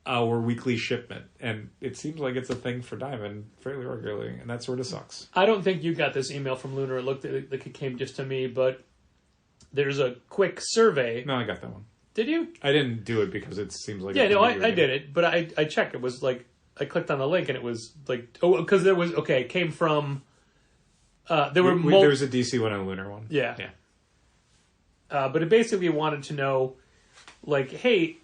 our weekly shipment, and it seems like it's a thing for Diamond fairly regularly, and that sort of sucks. I don't think you got this email from Lunar. It looked like it came just to me, but there's a quick survey. No, I got that one. Did you? I didn't do it because it seems like... Yeah, no, I did it, but I checked. It was like, I clicked on the link, and it was like, because there was, it came from, there was a DC one and a Lunar one. Yeah. But it basically wanted to know, like, hey,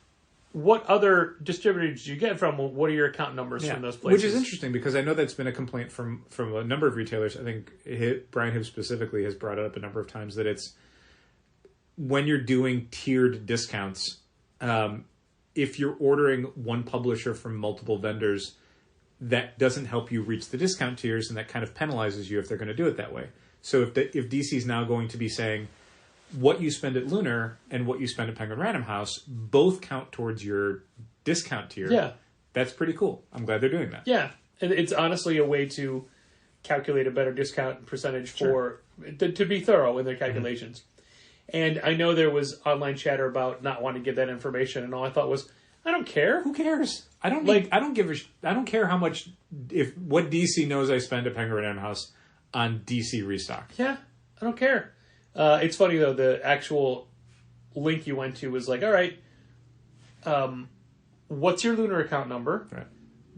what other distributors did you get from? What are your account numbers from those places? Which is interesting because I know that's been a complaint from a number of retailers. I think Brian Hibbs specifically has brought it up a number of times that it's when you're doing tiered discounts, if you're ordering one publisher from multiple vendors, that doesn't help you reach the discount tiers, and that kind of penalizes you if they're going to do it that way. So if DC is now going to be saying, what you spend at Lunar and what you spend at Penguin Random House both count towards your discount tier. Yeah. That's pretty cool. I'm glad they're doing that. Yeah. And it's honestly a way to calculate a better discount percentage to be thorough in their calculations. Mm-hmm. And I know there was online chatter about not wanting to give that information, and all I thought was, I don't care. Who cares? I don't care how much, what DC knows I spend at Penguin Random House on DC restock. Yeah. I don't care. It's funny, though, the actual link you went to was like, all right, what's your Lunar account number? Right.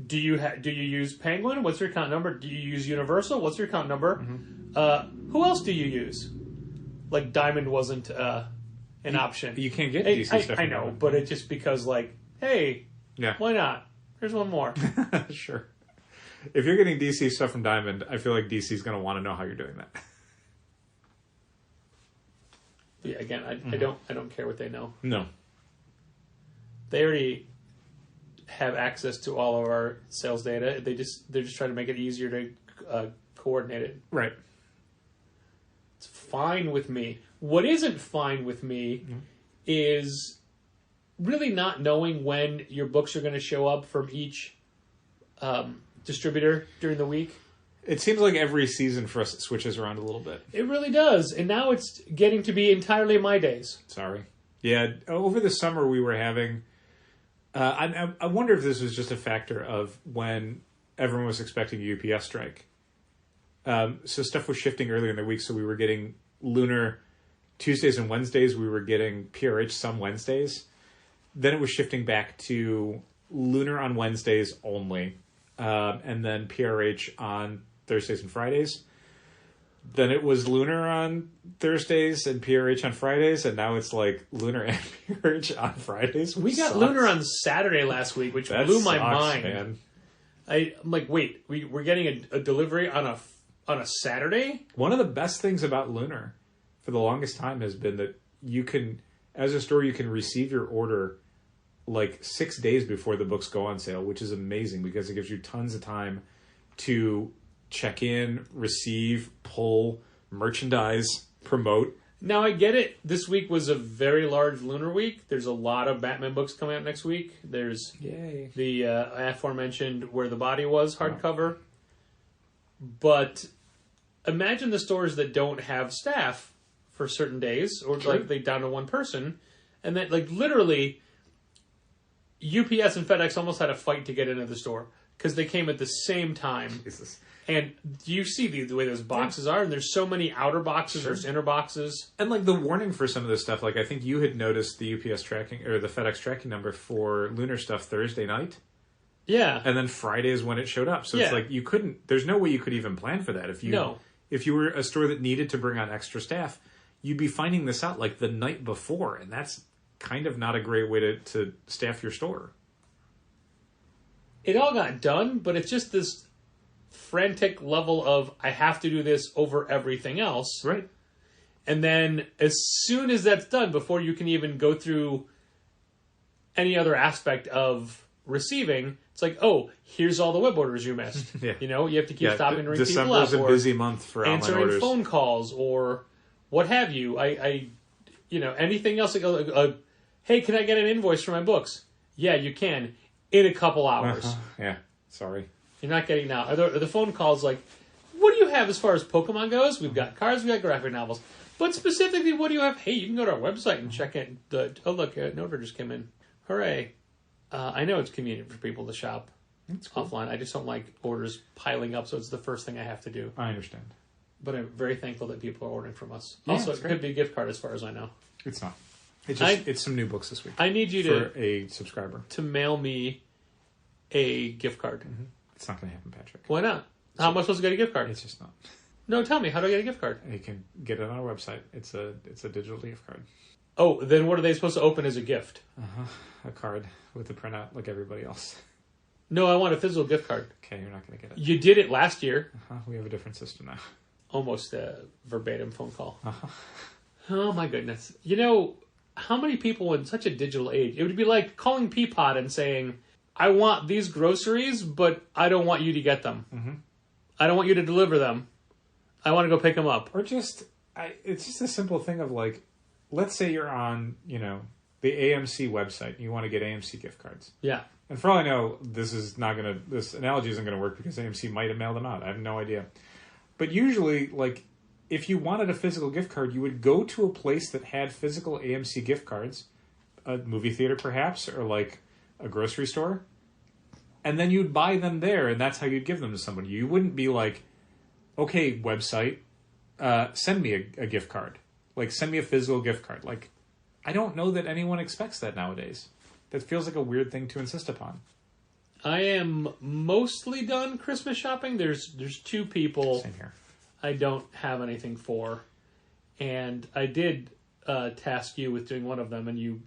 Do you use Penguin? What's your account number? Do you use Universal? What's your account number? Mm-hmm. Who else do you use? Like, Diamond wasn't an option. You can't get DC stuff. I know, Diamond. But it's just because, like, hey, why not? Here's one more. Sure. If you're getting DC stuff from Diamond, I feel like DC's going to want to know how you're doing that. Yeah, again, I don't care what they know. No. they already have access to all of our sales data. They're just trying to make it easier to coordinate it. Right. It's fine with me. What isn't fine with me is really not knowing when your books are going to show up from each distributor during the week. It seems like every season for us it switches around a little bit. It really does. And now it's getting to be entirely my days. Sorry. Yeah, over the summer we were having... I wonder if this was just a factor of when everyone was expecting a UPS strike. So stuff was shifting earlier in the week, so we were getting Lunar Tuesdays and Wednesdays. We were getting PRH some Wednesdays. Then it was shifting back to Lunar on Wednesdays only, and then PRH on Thursdays and Fridays. Then it was Lunar on Thursdays and PRH on Fridays, and now it's like Lunar and PRH on Fridays. We got Lunar on Saturday last week, which blew my mind. Man. I'm like, wait, we're getting a delivery on a Saturday? One of the best things about Lunar for the longest time has been that you can, as a store, you can receive your order like 6 days before the books go on sale, which is amazing because it gives you tons of time to check in, receive, pull, merchandise, promote. Now, I get it. This week was a very large Lunar week. There's a lot of Batman books coming out next week. There's the aforementioned Where the Body Was hardcover. But imagine the stores that don't have staff for certain days, or like they down to one person, and then like literally UPS and FedEx almost had a fight to get into the store because they came at the same time. Jesus. And you see the way those boxes are, and there's so many outer boxes, there's inner boxes. And like the warning for some of this stuff, like I think you had noticed the UPS tracking or the FedEx tracking number for Lunar stuff Thursday night. Yeah. And then Friday is when it showed up. So it's like you couldn't, there's no way you could even plan for that. If you were a store that needed to bring on extra staff, you'd be finding this out like the night before, and that's kind of not a great way to staff your store. It all got done, but it's just this frantic level of I have to do this over everything else. Right. And then as soon as that's done, before you can even go through any other aspect of receiving, it's like, oh, here's all the web orders you missed. You know, you have to keep stopping to ring people up. December's a busy month for online answering orders. Phone calls or what have you. I you know, anything else. Like, hey, can I get an invoice for my books? Yeah, you can in a couple hours. Yeah, sorry. You're not getting now. Are the phone calls like, what do you have as far as Pokemon goes? We've got cards, we've got graphic novels. But specifically, what do you have? Hey, you can go to our website and check in. Oh, look, an order just came in. Hooray. I know it's convenient for people to shop offline. I just don't like orders piling up, so it's the first thing I have to do. I understand. But I'm very thankful that people are ordering from us. Yeah, also, it could be a gift card as far as I know. It's not. It's some new books this week. I need you for a subscriber to mail me a gift card. Mm-hmm. It's not going to happen, Patrick. Why not? How am I supposed to get a gift card? It's just not. No, tell me. How do I get a gift card? You can get it on our website. It's a digital gift card. Oh, then what are they supposed to open as a gift? A card with a printout like everybody else. No, I want a physical gift card. Okay, you're not going to get it. You did it last year. We have a different system now. Almost a verbatim phone call. Oh my goodness. You know, how many people in such a digital age, it would be like calling Peapod and saying, I want these groceries, but I don't want you to get them. Mm-hmm. I don't want you to deliver them. I want to go pick them up. Or just, it's just a simple thing of like, let's say you're on, the AMC website and you want to get AMC gift cards. Yeah. And for all I know, this analogy isn't going to work because AMC might have mailed them out. I have no idea. But usually, like, if you wanted a physical gift card, you would go to a place that had physical AMC gift cards, a movie theater perhaps, or like a grocery store, and then you'd buy them there, and that's how you'd give them to somebody. You wouldn't be like, okay, website, send me a gift card. Like, send me a physical gift card. Like, I don't know that anyone expects that nowadays. That feels like a weird thing to insist upon. I am mostly done Christmas shopping. There's two people Same here. I don't have anything for. And I did task you with doing one of them, and you,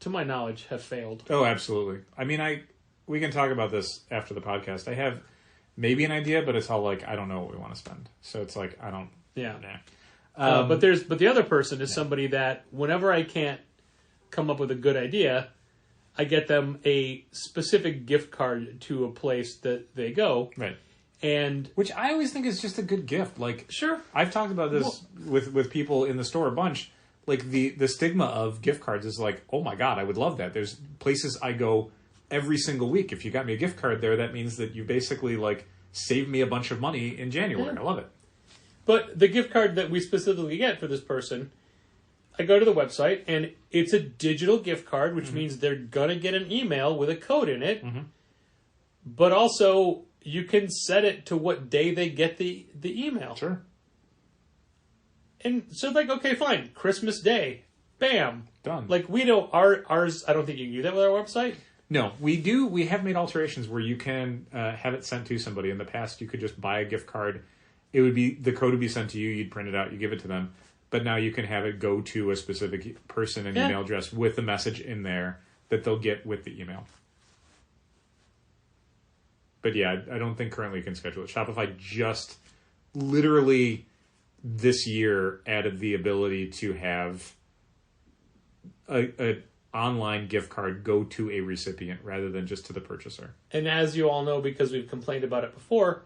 to my knowledge, have failed. Oh, absolutely. I mean, we can talk about this after the podcast. I have maybe an idea, but it's all like, I don't know what we want to spend. So it's like, I don't... Yeah. Nah. But the other person is somebody that whenever I can't come up with a good idea, I get them a specific gift card to a place that they go. Right. And which I always think is just a good gift. Like, sure, I've talked about this with people in the store a bunch. Like the stigma of gift cards is like, oh my God, I would love that. There's places I go every single week. If you got me a gift card there, that means that you basically like saved me a bunch of money in January. I love it. But the gift card that we specifically get for this person, I go to the website and it's a digital gift card, which means they're gonna get an email with a code in it. But also, you can set it to what day they get the email. Sure. And so, like, okay, fine. Christmas Day. Bam. Done. Like, we know ours, I don't think you can do that with our website. No, we do. We have made alterations where you can have it sent to somebody. In the past, you could just buy a gift card. It would be, the code would be sent to you. You'd print it out. You give it to them. But now you can have it go to a specific person and email address with the message in there that they'll get with the email. But yeah, I don't think currently you can schedule it. Shopify just literally this year added the ability to have a online gift card go to a recipient rather than just to the purchaser. And as you all know, because we've complained about it before,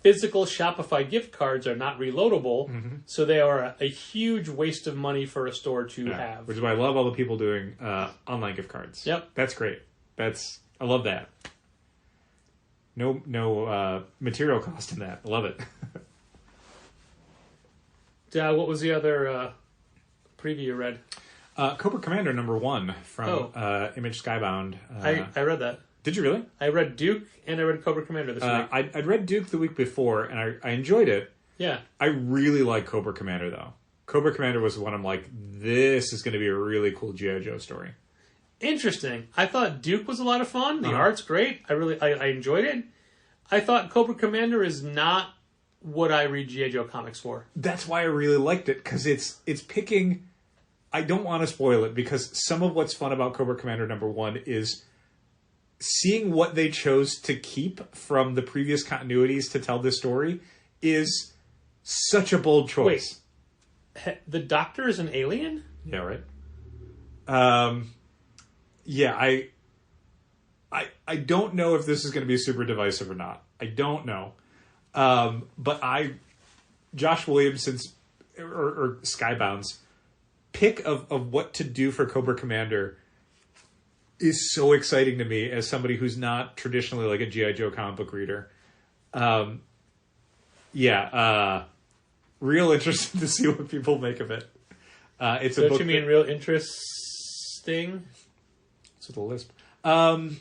physical Shopify gift cards are not reloadable, so they are a huge waste of money for a store to have. Which is why I love all the people doing online gift cards. Yep. That's great. I love that. No material cost in that. I love it. What was the other preview you read? Cobra Commander #1 from Image Skybound. I read that. Did you really? I read Duke and I read Cobra Commander this week. I'd read Duke the week before and I enjoyed it. Yeah. I really like Cobra Commander though. Cobra Commander was the one I'm like, this is going to be a really cool G.I. Joe story. Interesting. I thought Duke was a lot of fun. The art's great. I enjoyed it. I thought Cobra Commander is not what I read G.I. Joe comics for. That's why I really liked it, because it's picking... I don't want to spoil it, because some of what's fun about Cobra Commander #1 is seeing what they chose to keep from the previous continuities to tell this story is such a bold choice. Wait, the Doctor is an alien? Yeah, right? Yeah, I don't know if this is going to be super divisive or not. I don't know. But Josh Williamson's, or Skybound's, pick of what to do for Cobra Commander is so exciting to me as somebody who's not traditionally like a G.I. Joe comic book reader. Real interested to see what people make of it. It's a book. Don't you mean real interesting? It's with a lisp. I'm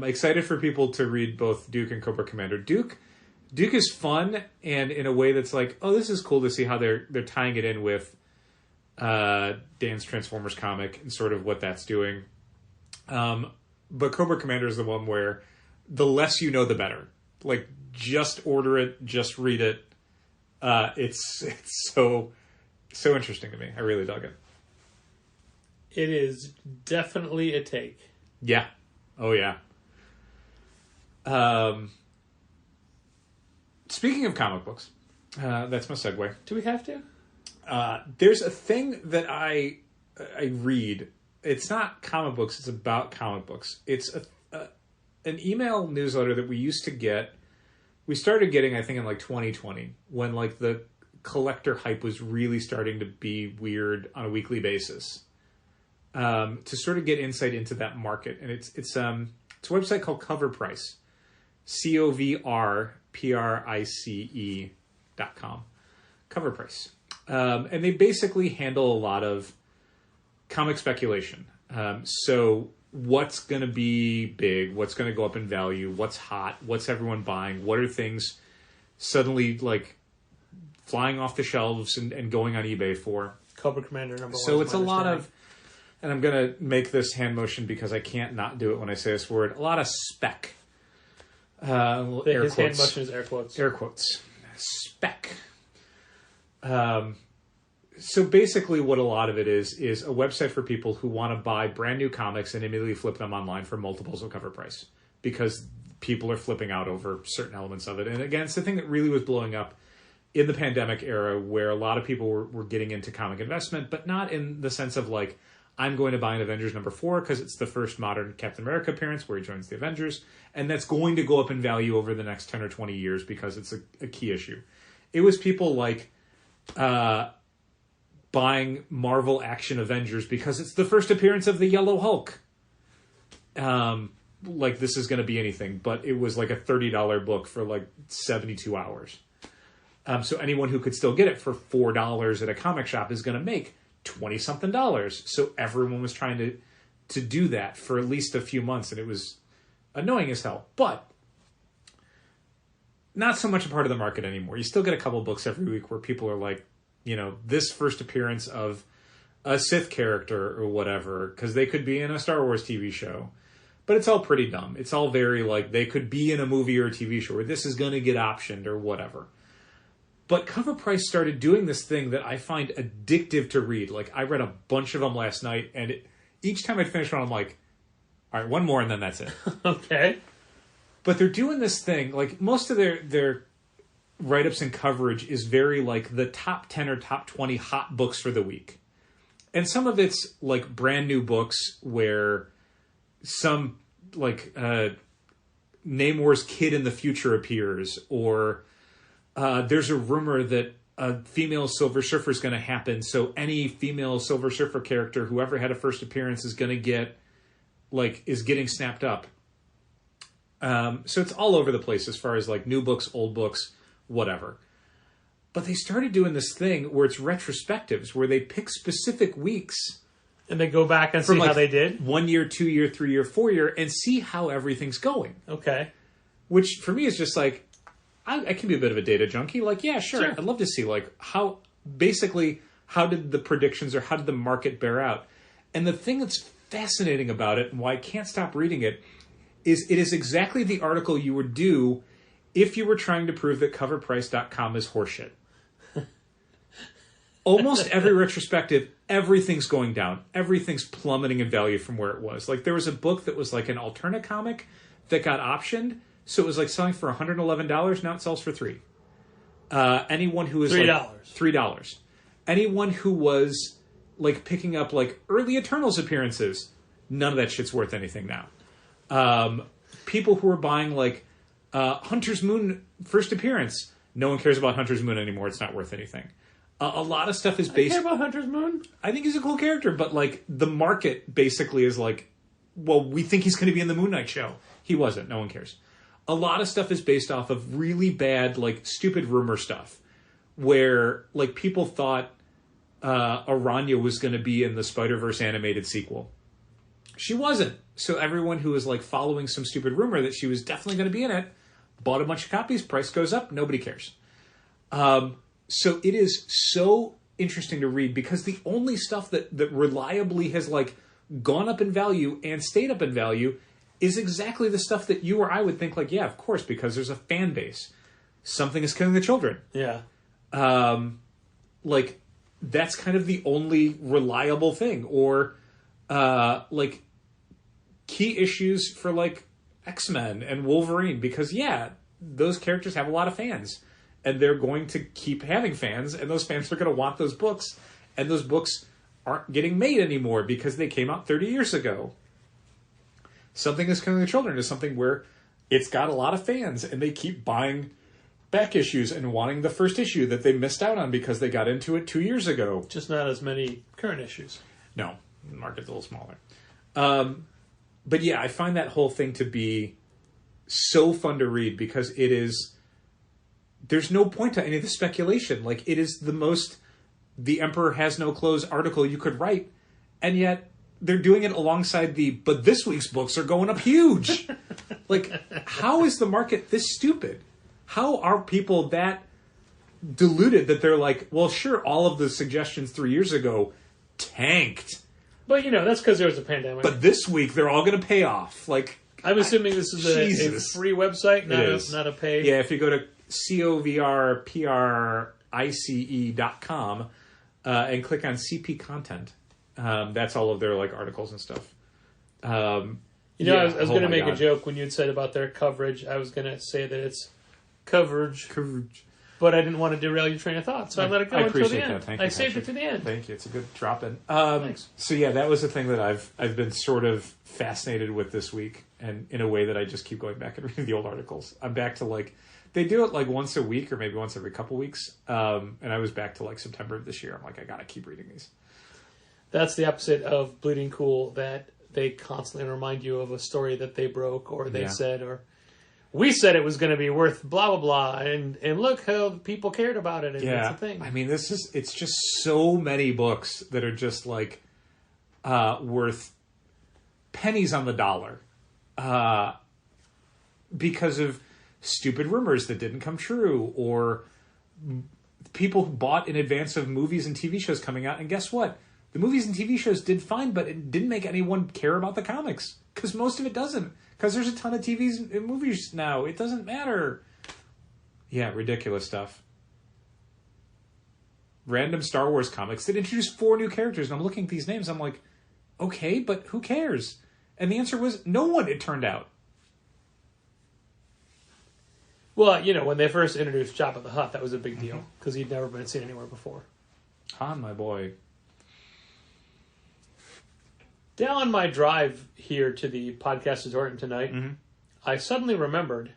excited for people to read both Duke and Cobra Commander. Duke is fun, and in a way that's like, oh, this is cool to see how they're tying it in with Dan's Transformers comic and sort of what that's doing. But Cobra Commander is the one where the less you know, the better. Like, just order it, just read it. It's so interesting to me. I really dug it. It is definitely a take. Yeah. Oh, yeah. Speaking of comic books, that's my segue. Do we have to? There's a thing that I read. It's not comic books. It's about comic books. It's an email newsletter that we used to get. We started getting, I think, in like 2020, when like the collector hype was really starting to be weird on a weekly basis. To sort of get insight into that market, and it's a website called CovrPrice, CovrPrice.com. CovrPrice. And they basically handle a lot of comic speculation. So what's going to be big? What's going to go up in value? What's hot? What's everyone buying? What are things suddenly like flying off the shelves and going on eBay for? Cobra Commander #1. So it's a lot of, and I'm going to make this hand motion because I can't not do it when I say this word, a lot of spec. His hand motion is air quotes. Air quotes. Spec. So basically what a lot of it is a website for people who want to buy brand new comics and immediately flip them online for multiples of cover price, because people are flipping out over certain elements of it. And again, it's the thing that really was blowing up in the pandemic era, where a lot of people were getting into comic investment, but not in the sense of like, I'm going to buy an Avengers number 4 because it's the first modern Captain America appearance where he joins the Avengers, and that's going to go up in value over the next 10 or 20 years because it's a key issue. It was people like buying Marvel Action Avengers because it's the first appearance of the Yellow Hulk. Like this is going to be anything, but it was like a $30 book for like 72 hours. So anyone who could still get it for $4 at a comic shop is going to make $20-something. So everyone was trying to do that for at least a few months, and it was annoying as hell. But not so much a part of the market anymore. You still get a couple books every week where people are like, you know, this first appearance of a Sith character or whatever, because they could be in a Star Wars TV show. But it's all pretty dumb. It's all very like they could be in a movie or a TV show where this is going to get optioned or whatever. But CovrPrice started doing this thing that I find addictive to read. Like, I read a bunch of them last night, and each time I'd finish one, I'm like, all right, one more, and then that's it. Okay. But they're doing this thing, like, most of their write-ups and coverage is very, like, the top 10 or top 20 hot books for the week. And some of it's, like, brand new books where some, like, Namor's kid in the future appears, or there's a rumor that a female Silver Surfer is going to happen, so any female Silver Surfer character who ever had a first appearance is going to get, like, is getting snapped up. So it's all over the place as far as, like, new books, old books, whatever. But they started doing this thing where it's retrospectives, where they pick specific weeks. And they go back and see how they did? 1 year, 2 year, 3 year, 4 year, and see how everything's going. Okay. Which, for me, is just like, I can be a bit of a data junkie. Like, yeah, sure. I'd love to see, like, how did the predictions or how did the market bear out? And the thing that's fascinating about it, and why I can't stop reading it is exactly the article you would do if you were trying to prove that CovrPrice.com is horseshit. Almost every retrospective, everything's going down. Everything's plummeting in value from where it was. Like, there was a book that was like an alternate comic that got optioned. So it was like selling for $111. Now it sells for $3. Anyone who is $3. Like $3. Anyone who was like picking up like early Eternals appearances, none of that shit's worth anything now. People who are buying like Hunter's Moon first appearance, no one cares about Hunter's Moon anymore. It's not worth anything. A lot of stuff is based. I care about Hunter's Moon. I think he's a cool character, but like the market basically is like, well, we think he's going to be in the Moon Knight show. He wasn't. No one cares. A lot of stuff is based off of really bad, like stupid rumor stuff, where like people thought Aranya was going to be in the Spider-Verse animated sequel. She wasn't. So everyone who was like following some stupid rumor that she was definitely going to be in it bought a bunch of copies. Price goes up. Nobody cares. So it is so interesting to read because the only stuff that reliably has like gone up in value and stayed up in value is exactly the stuff that you or I would think like, yeah, of course, because there's a fan base. Something is killing the children. Yeah. Like that's kind of the only reliable thing. Or like key issues for like X-Men and Wolverine because yeah, those characters have a lot of fans. And they're going to keep having fans, and those fans are going to want those books, and those books aren't getting made anymore because they came out 30 years ago. Something Is Killing the Children is something where it's got a lot of fans, and they keep buying back issues and wanting the first issue that they missed out on because they got into it 2 years ago. Just not as many current issues. No, the market's a little smaller. But yeah, I find that whole thing to be so fun to read because it is... There's no point to any of the speculation. Like, it is the most The Emperor Has No Clothes article you could write, and yet they're doing it alongside but this week's books are going up huge. Like, how is the market this stupid? How are people that deluded that they're like, well, sure, all of the suggestions 3 years ago tanked. But, you know, that's because there was a pandemic. But this week, they're all going to pay off. Like, I'm assuming this is a free website, not a paid. Yeah, if you go to CovrPrice.com and click on CP content. That's all of their like articles and stuff. I was going to make a joke when you had said about their coverage. I was going to say that it's coverage. but I didn't want to derail your train of thought, so I let it go until the end. That. Thank you, I saved it Patrick. to the end. Thank you. It's a good drop in. Thanks. So yeah, that was the thing that I've been sort of fascinated with this week, and in a way that I just keep going back and reading the old articles. I'm back to like they do it like once a week or maybe once every couple weeks, and I was back to like September of this year. I'm like, I gotta keep reading these. That's the opposite of Bleeding Cool, that they constantly remind you of a story that they broke or they said, or we said it was going to be worth blah, blah, blah, and look how people cared about it, and that's the thing. I mean, it's just so many books that are just like worth pennies on the dollar because of stupid rumors that didn't come true, or people who bought in advance of movies and TV shows coming out, and guess what? The movies and TV shows did fine, but it didn't make anyone care about the comics. Because most of it doesn't. Because there's a ton of TVs and movies now. It doesn't matter. Yeah, ridiculous stuff. Random Star Wars comics that introduced 4 new characters. And I'm looking at these names. I'm like, okay, but who cares? And the answer was no one, it turned out. Well, you know, when they first introduced Jabba the Hutt, that was a big deal. Because he'd never been seen anywhere before. Han, my boy. Down on my drive here to the podcast auditorium tonight, I suddenly remembered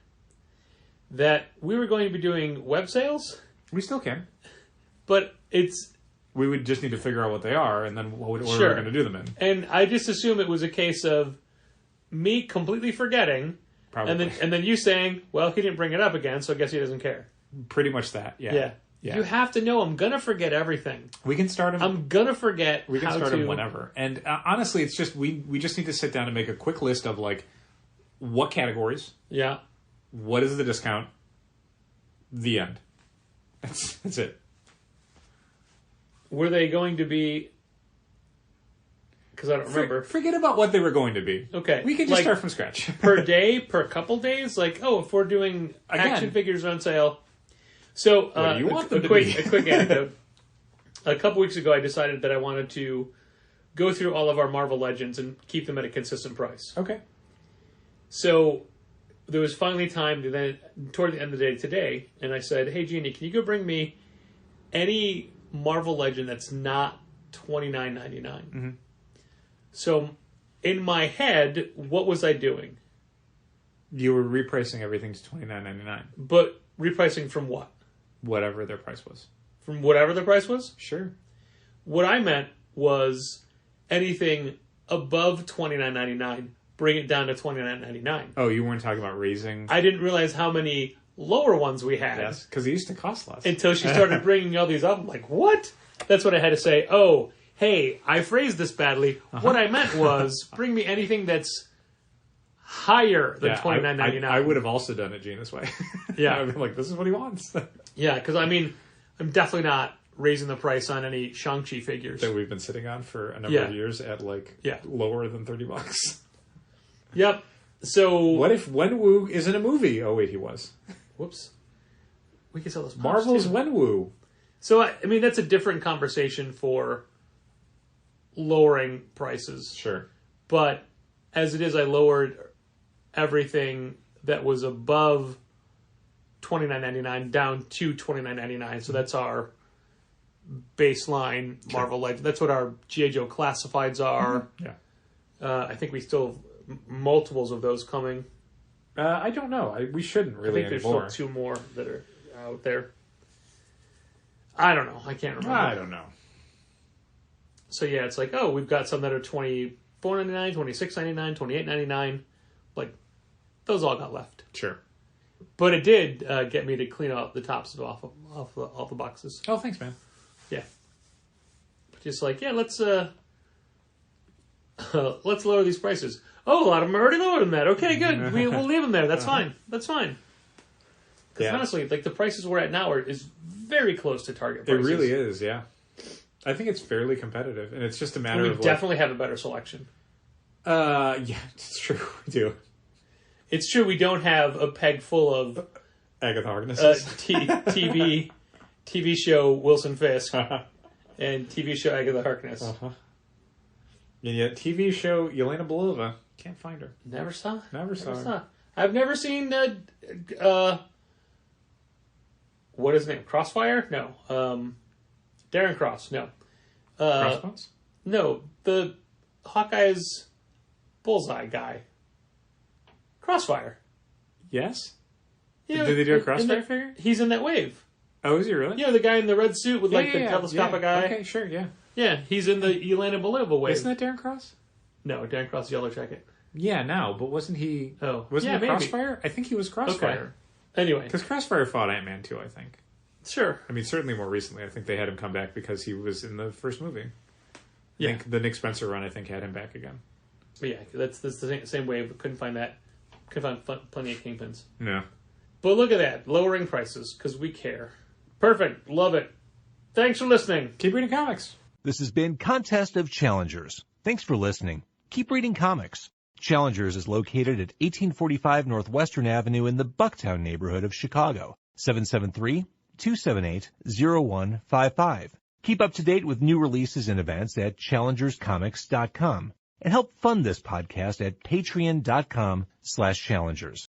that we were going to be doing web sales. We still can. But it's... We would just need to figure out what they are, and then what we're going to do them in. And I just assume it was a case of me completely forgetting, Probably. and then you saying, well, he didn't bring it up again, so I guess he doesn't care. Pretty much that, yeah. You have to know I'm going to forget everything. We can start them. I'm going to forget We can how start to... them whenever. And honestly, it's just we just need to sit down and make a quick list of like what categories. Yeah. What is the discount? The end. That's it. Were they going to be... Because I don't remember. Forget about what they were going to be. Okay. We can just start from scratch. Per day, per couple days? Like, if we're doing action figures on sale... So, what do you want them to a be? quick anecdote. A couple weeks ago, I decided that I wanted to go through all of our Marvel Legends and keep them at a consistent price. Okay. So, there was finally time to then, toward the end of the day today, and I said, hey, Jeannie, can you go bring me any Marvel Legend that's not $29.99? Mm-hmm. So, in my head, what was I doing? You were repricing everything to $29.99. But repricing from what? Whatever their price was. From whatever the price was? Sure. What I meant was anything above $29.99, bring it down to $29.99. Oh, you weren't talking about raising? I didn't realize how many lower ones we had. Yes, because they used to cost less. Until she started bringing all these up. I'm like, what? That's what I had to say. Oh, hey, I phrased this badly. What I meant was bring me anything that's higher than $29.99. I would have also done it Gene this way. Yeah. I'd be like, this is what he wants. Yeah, because I mean, I'm definitely not raising the price on any Shang-Chi figures. That we've been sitting on for a number of years at like lower than $30. Yep. So what if Wenwu isn't a movie? Oh wait, he was. Whoops. We can sell those. Marvel's Wenwu. So I mean, that's a different conversation for lowering prices. Sure. But as it is, I lowered everything that was above $29.99 down to $29.99. So that's our baseline Marvel Legend. That's what our G.I. Joe classifieds are. Yeah. I think we still have multiples of those coming. I don't know. We shouldn't really I think anymore. there's still 2 more that are out there. I don't know. I can't remember. I don't know. So yeah, it's like, oh, we've got some that are $24.99, $26.99, $28.99. Like, those all got left. Sure. But it did get me to clean out the tops off the boxes. Oh, thanks, man. Yeah. Just like, yeah, let's lower these prices. Oh, a lot of them are already lower than that. Okay, good. We'll leave them there. That's fine. That's fine. Because honestly, like the prices we're at now is very close to target prices. It really is, yeah. I think it's fairly competitive, and it's just a matter of. We definitely have a better selection. Yeah, it's true. We do. It's true. We don't have a peg full of Agatha Harkness, TV show Wilson Fisk, and TV show Agatha Harkness. And yet, TV show Yelena Belova, can't find her. Never saw. Never saw her. I've never seen. what is his name? Crossfire? No. Darren Cross? No. Crossbones? No, the Hawkeye's bullseye guy. Crossfire. Yes? Yeah, Did they do a Crossfire figure? He's in that wave. Oh, is he really? Yeah, the guy in the red suit with the telescopic eye. Okay, sure, yeah. Yeah, he's in the Yelena Belova wave. Isn't that Darren Cross? No, Darren Cross Yellow Jacket. Yeah, no, but wasn't he... Oh. Wasn't Yeah, he maybe. Crossfire? I think he was Crossfire. Okay. Anyway. Because Crossfire fought Ant-Man too, I think. Sure. I mean, certainly more recently. I think they had him come back because he was in the first movie. Yeah. I think the Nick Spencer run, I think, had him back again. But yeah, that's the same wave. Couldn't find that. Couldn't find plenty of Kingpins. No. But look at that. Lowering prices, because we care. Perfect. Love it. Thanks for listening. Keep reading comics. This has been Contest of Challengers. Thanks for listening. Keep reading comics. Challengers is located at 1845 Northwestern Avenue in the Bucktown neighborhood of Chicago. 773-278-0155. Keep up to date with new releases and events at challengerscomics.com. And help fund this podcast at patreon.com/challengers.